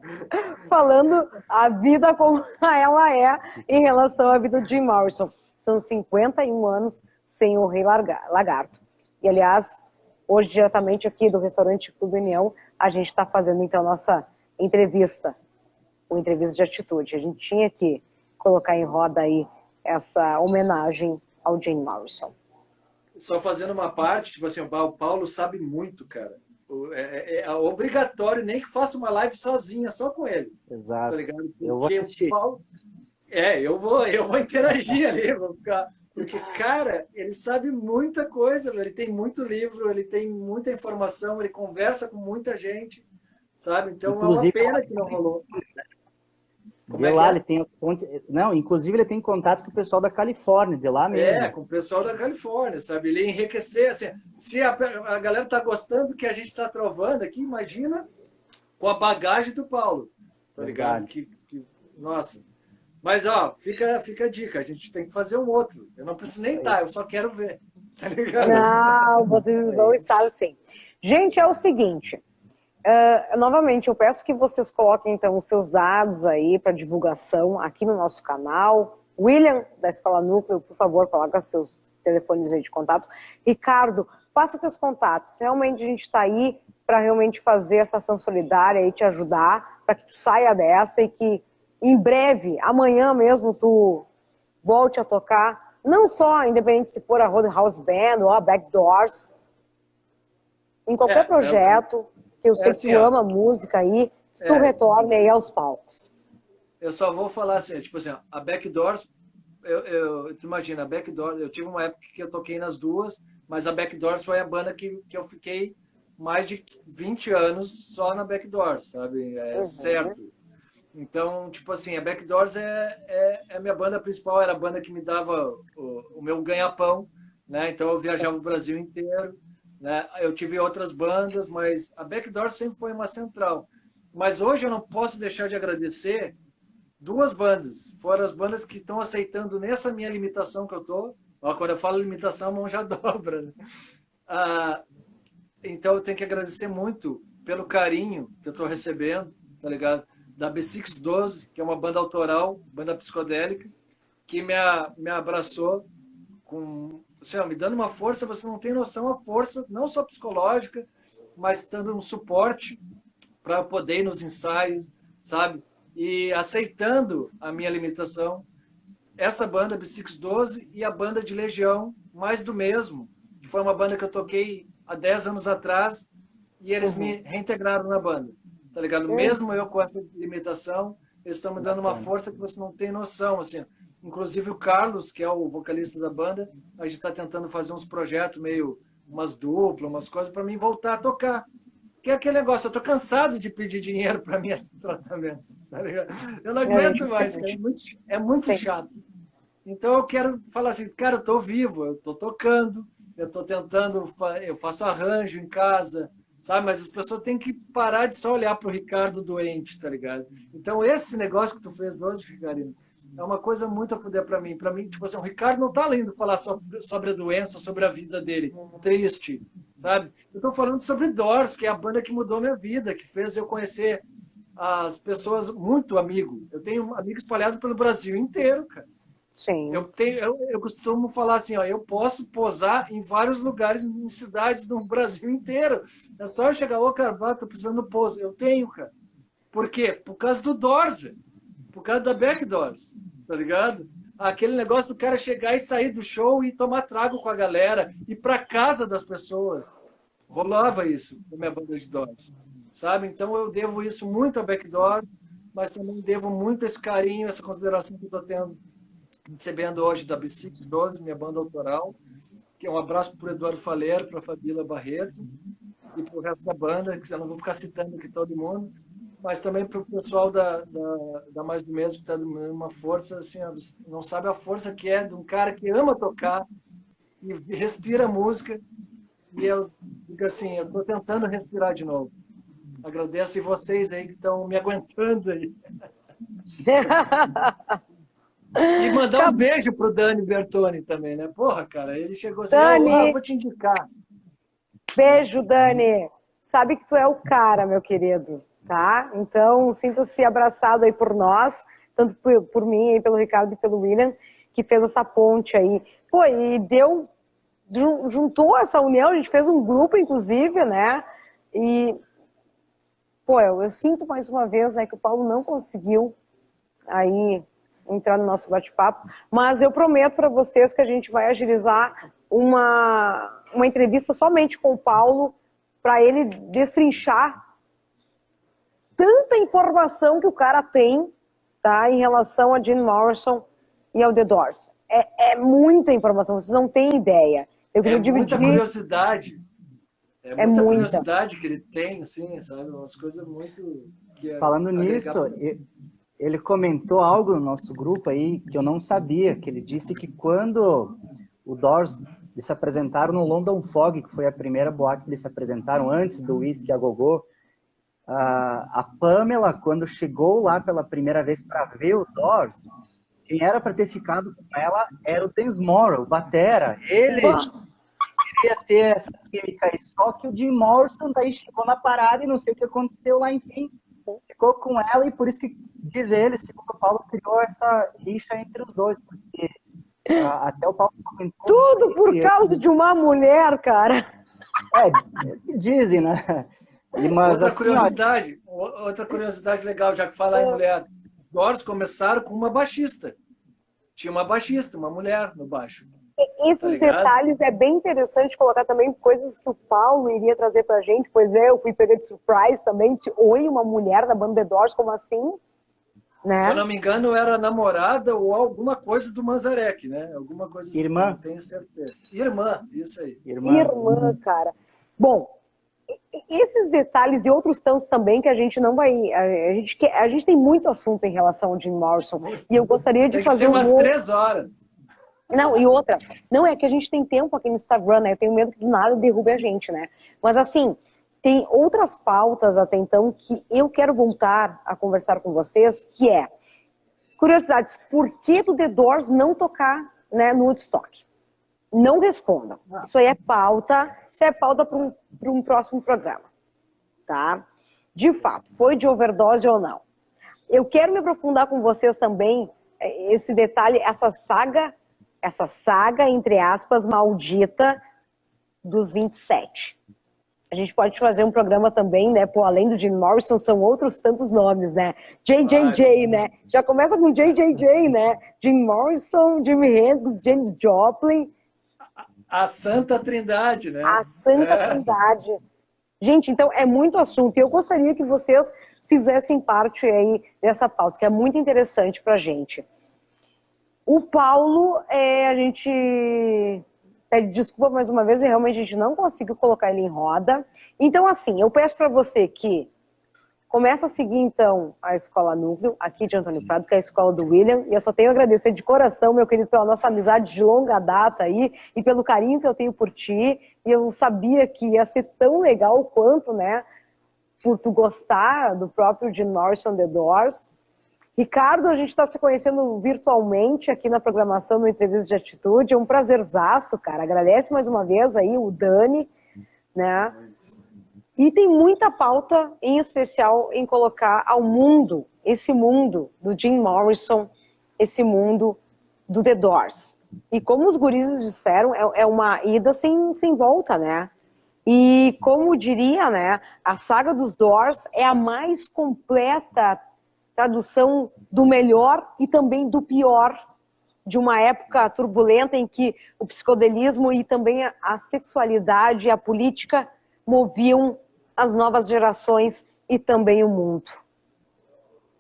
falando a vida como ela é em relação à vida de Jim Morrison. São 51 anos sem o Rei Lagarto. E, aliás, hoje, diretamente aqui do restaurante Clube União, a gente está fazendo, então, nossa entrevista, uma entrevista de atitude. A gente tinha que colocar em roda aí essa homenagem ao Jim Morrison. Só fazendo uma parte, tipo assim, o Paulo sabe muito, cara. É obrigatório, nem que faça uma live sozinha, só com ele. Exato. Tá ligado? Porque Eu vou assistir. Paulo, eu vou interagir ali, vou ficar. Porque, cara, ele sabe muita coisa, ele tem muito livro, ele tem muita informação, ele conversa com muita gente, sabe? Então Inclusive, é uma pena que não rolou. De lá ele tem não, inclusive ele tem contato com o pessoal da Califórnia, de lá mesmo. Com o pessoal da Califórnia, sabe? Ele enriquecer, assim, se a galera tá gostando do que a gente tá trovando aqui, imagina com a bagagem do Paulo, tá ligado? Nossa. Mas, ó, fica a dica, a gente tem que fazer um outro. Eu não preciso nem estar, eu só quero ver, tá ligado? Não, vocês vão estar sim. Gente, é o seguinte, novamente, eu peço que vocês coloquem, então, os seus dados aí para divulgação aqui no nosso canal. William, da Escola Núcleo, por favor, coloca seus telefones aí de contato. Ricardo, faça teus contatos. Realmente a gente está aí para realmente fazer essa ação solidária e te ajudar, para que tu saia dessa e que em breve, amanhã mesmo, tu volte a tocar, não só, independente se for a Roadhouse Band ou a Backdoors, em qualquer projeto, que eu sei assim, que tu ama música aí, que tu retorne aí aos palcos. Eu só vou falar assim, tipo assim, a Backdoors, tu imagina, a Backdoors, eu tive uma época que eu toquei nas duas, mas a Backdoors foi a banda que eu fiquei mais de 20 anos só na Backdoors, sabe? Certo. Então, tipo assim, a Backdoors é a minha banda principal, era a banda que me dava o meu ganha-pão, né? Então eu viajava o Brasil inteiro, né? Eu tive outras bandas, mas a Backdoors sempre foi uma central. Mas hoje eu não posso deixar de agradecer duas bandas, fora as bandas que estão aceitando nessa minha limitação que eu tô. Ó, quando eu falo limitação, a mão já dobra, né? Então eu tenho que agradecer muito pelo carinho que eu estou recebendo, tá ligado? Da B612, que é uma banda autoral, banda psicodélica, que me abraçou com, assim, me dando uma força, você não tem noção, a força, não só psicológica, mas dando um suporte para poder ir nos ensaios, sabe? E aceitando a minha limitação. Essa banda, B612, e a banda de Legião, mais do mesmo, que foi uma banda que eu toquei há 10 anos atrás, e eles me reintegraram na banda. Tá ligado? Mesmo eu com essa limitação, eles estão me dando uma força que você não tem noção, assim. Inclusive o Carlos, que é o vocalista da banda, a gente está tentando fazer uns projetos meio, umas duplas, umas coisas para mim voltar a tocar. Que é aquele negócio, eu tô cansado de pedir dinheiro para mim tratamento, tá ligado? Eu não aguento mais, cara, é muito chato. Então eu quero falar assim, cara, eu tô vivo, eu tô tocando, eu tô tentando, eu faço arranjo em casa, sabe? Mas as pessoas têm que parar de só olhar pro Ricardo doente, tá ligado? Então esse negócio que tu fez hoje, Ricardo, é uma coisa muito a fuder pra mim. Pra mim, tipo assim, o Ricardo não tá indo falar sobre a doença, sobre a vida dele, triste, sabe? Eu tô falando sobre Doors, que é a banda que mudou minha vida, que fez eu conhecer as pessoas, muito amigo. Eu tenho amigos espalhados pelo Brasil inteiro, cara. Sim. Eu costumo falar assim, ó, eu posso posar em vários lugares, em cidades do Brasil inteiro. É só eu chegar, cara, tô precisando de pouso. Eu tenho, cara. Por quê? Por causa do Doors, velho. Por causa da Backdoors, tá ligado? Aquele negócio do cara chegar e sair do show e tomar trago com a galera, ir pra casa das pessoas. rolava isso na minha banda de Doors, sabe? Então eu devo isso muito a Backdoor, mas também devo muito esse carinho, essa consideração que eu estou tendo, recebendo hoje da B612, minha banda autoral, que é um abraço para o Eduardo Faleiro, para a Fabíola Barreto e para o resto da banda, que eu não vou ficar citando aqui todo mundo, mas também para o pessoal da Mais do Mesmo, que está dando uma força, assim, não sabe a força que é de um cara que ama tocar e respira música. E eu digo assim, eu estou tentando respirar de novo. Agradeço e vocês aí que estão me aguentando aí. E mandar um beijo pro Dani Bertoni também, né? Porra, cara, ele chegou assim, Dani, vou te indicar. beijo, Dani. Sabe que tu é o cara, meu querido, tá? Então, sinta-se abraçado aí por nós, tanto por mim, aí, pelo Ricardo e pelo William, que fez essa ponte aí. Pô, e juntou essa união, a gente fez um grupo, inclusive, né? E, pô, eu sinto mais uma vez, né, que o Paulo não conseguiu aí entrar no nosso bate-papo, mas eu prometo para vocês que a gente vai agilizar uma entrevista somente com o Paulo, para ele destrinchar tanta informação que o cara tem, tá, em relação a Jim Morrison e ao The Doors. É muita informação, vocês não têm ideia. Eu queria dividir... muita curiosidade. É muita muita curiosidade que ele tem, assim, sabe? Umas coisas muito... Falando nisso, ele comentou algo no nosso grupo aí que eu não sabia, que ele disse que quando o Doors eles se apresentaram no London Fog, que foi a primeira boate que eles se apresentaram antes do Whisky a Go-Go, a Pamela, quando chegou lá pela primeira vez para ver o Doors, quem era para ter ficado com ela era o Dance Morrow, o batera. Ele queria ter essa química aí, só que o Jim Morrison daí chegou na parada e não sei o que aconteceu lá, enfim, ficou com ela e por isso que, diz ele, segundo o Paulo, criou essa rixa entre os dois, porque até o Paulo comentou... Tudo por causa de uma mulher, cara. Dizem, né? Mas, outra curiosidade legal, já que falar em mulher, os Doors começaram com uma baixista. Tinha uma baixista, uma mulher no baixo. Esses detalhes é bem interessante colocar também coisas que o Paulo iria trazer pra gente, pois eu fui pega de surprise também, oi, uma mulher na banda The Doors, como assim? Né? Se eu não me engano, era namorada ou alguma coisa do Manzarek, né? Alguma coisa assim, irmã. Não tenho certeza. Irmã, isso aí. Irmã, cara. Bom, esses detalhes e outros tantos também que a gente não vai... A gente tem muito assunto em relação ao Jim Morrison. E eu gostaria de fazer umas 3 horas. Não, e outra, não é que a gente tem tempo aqui no Instagram, né? Eu tenho medo que do nada derrube a gente, né? Mas assim, tem outras pautas até então que eu quero voltar a conversar com vocês, que é curiosidades, por que do The Doors não tocar, né, no Woodstock? Não respondam. Isso aí é pauta para um próximo programa, tá? De fato, foi de overdose ou não? Eu quero me aprofundar com vocês também esse detalhe, essa saga, entre aspas, maldita dos 27. A gente pode fazer um programa também, né? Pô, além do Jim Morrison, são outros tantos nomes, né? JJJ, né? Já começa com JJJ, né? Jim Morrison, Jimi Hendrix, Janis Joplin. A Santa Trindade, né? A Santa Trindade. Gente, então é muito assunto. E eu gostaria que vocês fizessem parte aí dessa pauta, que é muito interessante pra gente. O Paulo, a gente pede desculpa mais uma vez, e realmente a gente não conseguiu colocar ele em roda. Então, assim, eu peço para você que começa a seguir, então, a Escola Núcleo, aqui de Antônio Prado, que é a escola do William, e eu só tenho a agradecer de coração, meu querido, pela nossa amizade de longa data aí, e pelo carinho que eu tenho por ti, e eu sabia que ia ser tão legal quanto, né, por tu gostar do próprio Jim Morrison, The Doors. Ricardo, a gente está se conhecendo virtualmente aqui na programação do Entrevista de Atitude. É um prazerzaço, cara. Agradece mais uma vez aí o Dani, né? E tem muita pauta, em especial, em colocar ao mundo, esse mundo do Jim Morrison, esse mundo do The Doors. E como os gurizes disseram, é uma ida sem volta, né? E como diria, né, a saga dos Doors é a mais completa tradução do melhor e também do pior de uma época turbulenta em que o psicodelismo e também a sexualidade e a política moviam as novas gerações e também o mundo.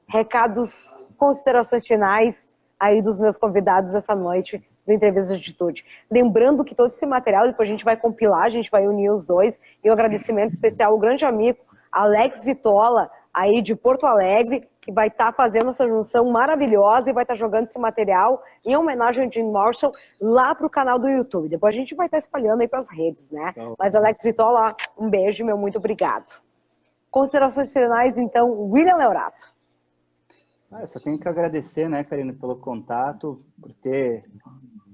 Recados, considerações finais aí dos meus convidados essa noite do Entrevista de Atitude. Lembrando que todo esse material depois a gente vai compilar, a gente vai unir os dois, e um agradecimento especial ao grande amigo Alex Vitola, aí de Porto Alegre, que vai estar fazendo essa junção maravilhosa e vai estar jogando esse material em homenagem ao Jim Morrison lá para o canal do YouTube. Depois a gente vai estar espalhando aí para as redes, né? Mas Alex Vitola, um beijo, meu muito obrigado. Considerações finais, então, William Leorato. Eu só tenho que agradecer, né, Karina, pelo contato, por ter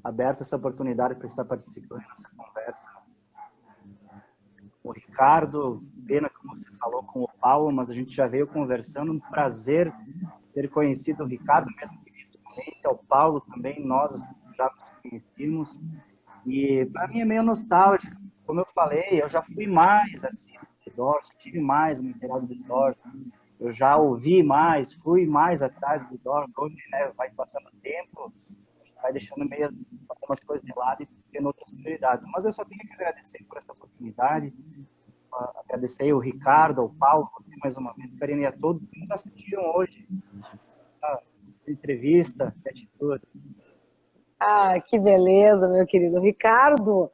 aberto essa oportunidade para estar participando dessa conversa. O Ricardo, pena como você falou com o Paulo, mas a gente já veio conversando, um prazer ter conhecido o Ricardo, mesmo que virtualmente, o Paulo também, nós já nos conhecemos, e para mim é meio nostálgico, como eu falei, eu já fui mais assim, do Doors, tive mais material do Doors, eu já ouvi mais, fui mais atrás do Doors, hoje, né, vai passando o tempo, vai deixando meio algumas coisas de lado e tendo outras prioridades. Mas eu só tenho que agradecer por essa oportunidade, agradecer ao Ricardo, ao Paulo, mais uma vez, Karina, e a todos que nos assistiram hoje a entrevista, a atitude. Ah, que beleza, meu querido Ricardo.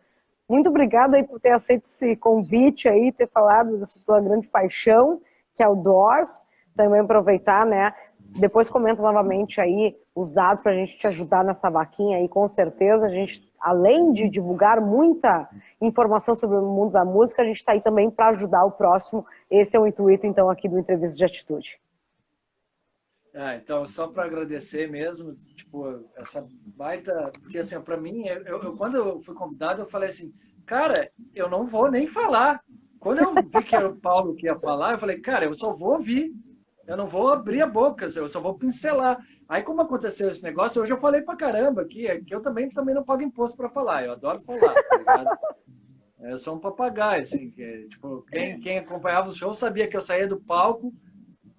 Muito obrigado aí por ter aceito esse convite aí, ter falado dessa tua grande paixão, que é o Doors. Também aproveitar, né? Depois comenta novamente aí os dados para a gente te ajudar nessa vaquinha aí, com certeza. A gente, além de divulgar muita informação sobre o mundo da música, a gente está aí também para ajudar o próximo. Esse é o intuito, então, aqui do Entrevista de Atitude. Então, só para agradecer mesmo, tipo, essa baita... Porque, assim, para mim, quando eu fui convidado, eu falei assim, cara, eu não vou nem falar. Quando eu vi que era o Paulo que ia falar, eu falei, cara, eu só vou ouvir. Eu não vou abrir a boca, eu só vou pincelar. Aí, como aconteceu esse negócio, hoje eu falei pra caramba que eu também não pago imposto para falar. Eu adoro falar, tá ligado? Eu sou um papagaio, assim. Tipo, quem acompanhava o show sabia que eu saía do palco.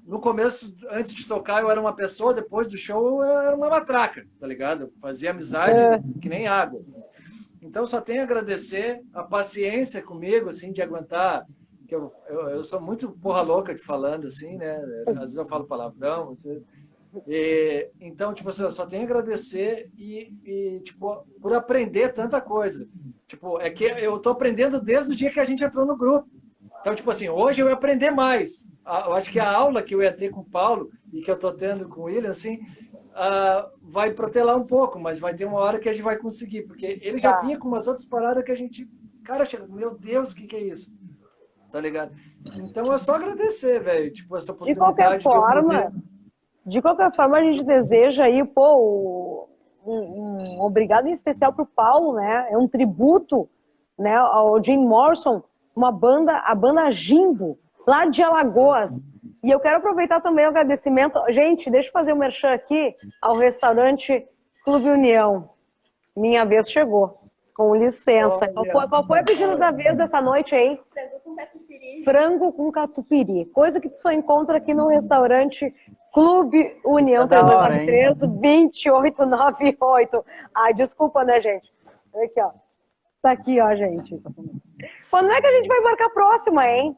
No começo, antes de tocar, eu era uma pessoa. Depois do show, eu era uma matraca, tá ligado? Eu fazia amizade que nem água. Assim. Então, só tenho a agradecer a paciência comigo, assim, de aguentar... que eu sou muito porra louca de falando, assim, né? Às vezes eu falo palavrão, assim. Então, tipo, eu só tenho a agradecer tipo, por aprender tanta coisa. Tipo, é que eu tô aprendendo desde o dia que a gente entrou no grupo. Então, tipo assim, hoje eu ia aprender mais. Eu acho que a aula que eu ia ter com o Paulo e que eu tô tendo com o William, assim, vai protelar um pouco, mas vai ter uma hora que a gente vai conseguir, porque ele já vinha com umas outras paradas que a gente... Cara, meu Deus, o que é isso? Tá ligado? Então é só agradecer, velho. Tipo, essa oportunidade de qualquer forma, a gente deseja aí, pô, um obrigado em especial pro Paulo, né? É um tributo, né, ao Jim Morrison, a banda Jimbo, lá de Alagoas. E eu quero aproveitar também o agradecimento. Gente, deixa eu fazer um merchan aqui ao restaurante Clube União. Minha vez chegou. Com licença. Qual foi a pedida da vez dessa noite aí? Frango com catupiry. Frango com catupiry. Coisa que tu só encontra aqui no restaurante Clube União 3293-2898. Ai, desculpa, né, gente? Olha aqui, ó. Tá aqui, ó, gente. Quando é que a gente vai marcar a próxima, hein?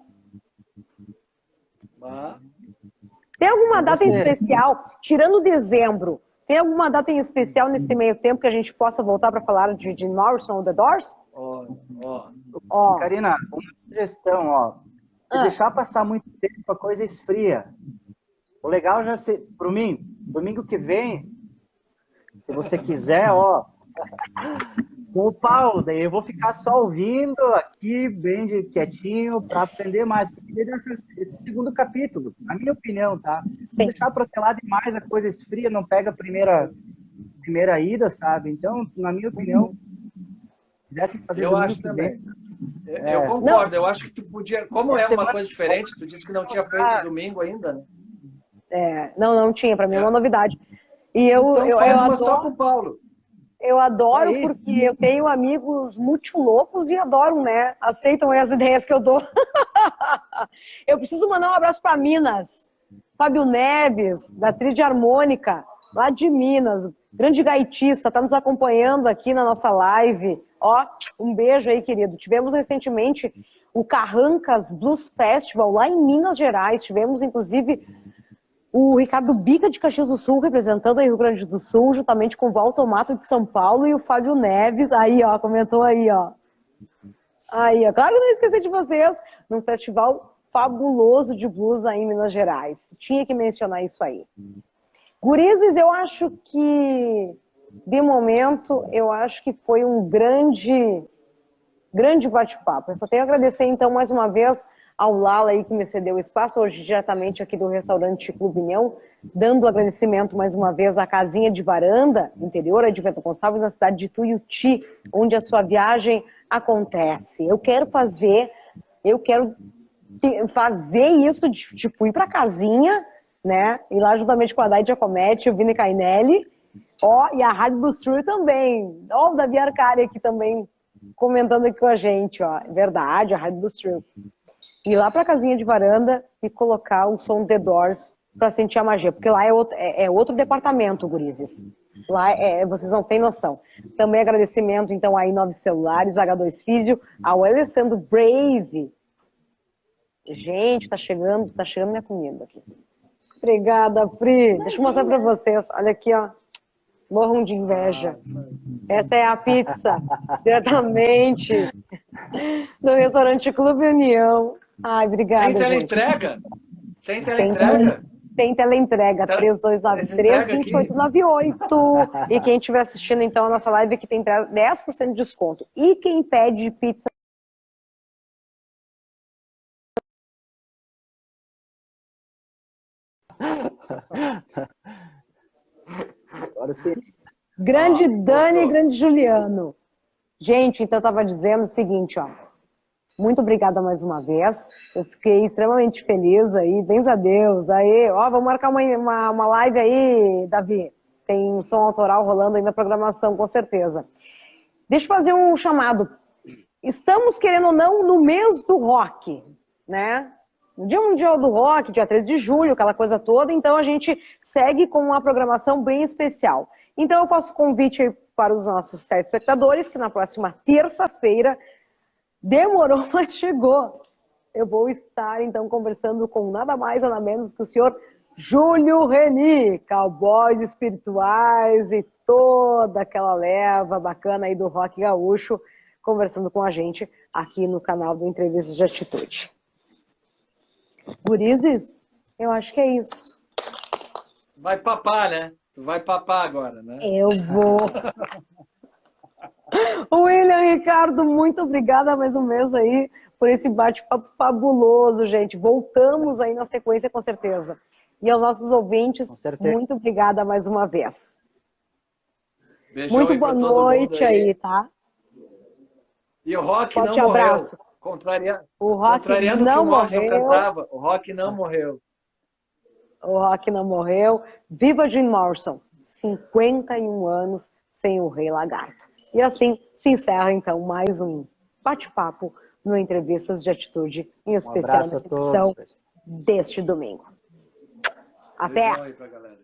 Tem alguma data em especial? Tirando dezembro, tem alguma data em especial nesse meio tempo que a gente possa voltar para falar de Jim Morrison ou The Doors? Karina, uma sugestão, ó. Se deixar passar muito tempo, a coisa esfria. O legal já ser, para mim, domingo que vem, se você quiser, ó, com o Paulo, daí eu vou ficar só ouvindo aqui, bem quietinho, para aprender mais. Porque esse segundo capítulo, na minha opinião, tá? Se deixar protelar demais, a coisa esfria, não pega a primeira ida, sabe? Então, na minha opinião, pudesse fazer eu acho também. Eu concordo, eu acho que tu podia, como é uma coisa diferente, tu disse que não tinha feito domingo ainda, né? Não tinha, para mim é uma novidade. E então eu adoro só com o Paulo. Eu adoro porque eu tenho amigos muito loucos e adoram, né? Aceitam as ideias que eu dou. Eu preciso mandar um abraço para Minas. Fábio Neves, da Tríade Harmônica, lá de Minas. Grande gaitista, tá nos acompanhando aqui na nossa live. Ó, um beijo aí, querido. Tivemos recentemente o Carrancas Blues Festival lá em Minas Gerais. Tivemos, inclusive, o Ricardo Bica de Caxias do Sul, representando aí o Rio Grande do Sul, juntamente com o Val Tomato de São Paulo e o Fábio Neves. Aí, ó, comentou aí, ó. Aí, ó. Claro que eu não esqueci de vocês, num festival fabuloso de blues aí em Minas Gerais. Tinha que mencionar isso aí. Gurizes, eu acho que, de momento, eu acho que foi um grande bate-papo. Eu só tenho a agradecer, então, mais uma vez ao Lala aí que me cedeu o espaço, hoje diretamente aqui do restaurante Clube União, dando agradecimento mais uma vez à Casinha de Varanda, interior de Bento Gonçalves, na cidade de Tuiuti, onde a sua viagem acontece. Eu quero fazer isso, tipo, ir pra Casinha, né? E lá juntamente com a Dai Giacometti, o Vini Cainelli, ó, e a Rádio do Sul também. Ó, o Davi Arcari aqui também comentando aqui com a gente, ó. É verdade, a Rádio do Sul. Ir lá pra Casinha de Varanda e colocar o som The Doors pra sentir a magia. Porque lá é outro departamento, gurizes. Lá vocês não têm noção. Também agradecimento, então, a i9 Celulares, H2 Físio, ao Alessandro Brave. Gente, tá chegando minha comida aqui. Obrigada, Pri. Deixa eu mostrar pra vocês. Olha aqui, ó. Morram de inveja. Essa é a pizza, diretamente do restaurante Clube União. Ai, obrigada, Tem teleentrega? Tem teleentrega? Tem teleentrega, 3293-2898. E quem estiver assistindo, então, a nossa live aqui tem 10% de desconto. E quem pede pizza... Agora sim. Grande Dani e grande Juliano. Gente, então eu estava dizendo o seguinte, ó. Muito obrigada mais uma vez. Eu fiquei extremamente feliz aí, bens a Deus. Aí, ó, vamos marcar uma live aí, Davi. Tem som autoral rolando aí na programação, com certeza. Deixa eu fazer um chamado. Estamos, querendo ou não, no mês do rock, né? No Dia Mundial do Rock, dia 13 de julho, aquela coisa toda. Então a gente segue com uma programação bem especial. Então eu faço convite aí para os nossos telespectadores, que na próxima terça-feira, demorou, mas chegou. Eu vou estar, então, conversando com nada mais, nada menos que o senhor Júlio Reni, Cowboys Espirituais e toda aquela leva bacana aí do rock gaúcho, conversando com a gente aqui no canal do Entrevistas de Atitude. Gurizes, eu acho que é isso. Vai papar, né? Tu vai papar agora, né? Eu vou. William Ricardo, muito obrigada mais um mês aí por esse bate-papo fabuloso, gente. Voltamos aí na sequência, com certeza. E aos nossos ouvintes, muito obrigada mais uma vez. Beijão muito boa noite aí, tá? E o rock Forte não abraço. morreu. O rock Contrariando não o que o Morrison morreu. cantava, o rock não morreu. O rock não morreu. Viva Jim Morrison, 51 anos sem o Rei Lagarto. E assim se encerra, então, mais um bate-papo no Entrevistas de Atitude, em especial nessa edição deste domingo. Até! Beijão aí pra galera.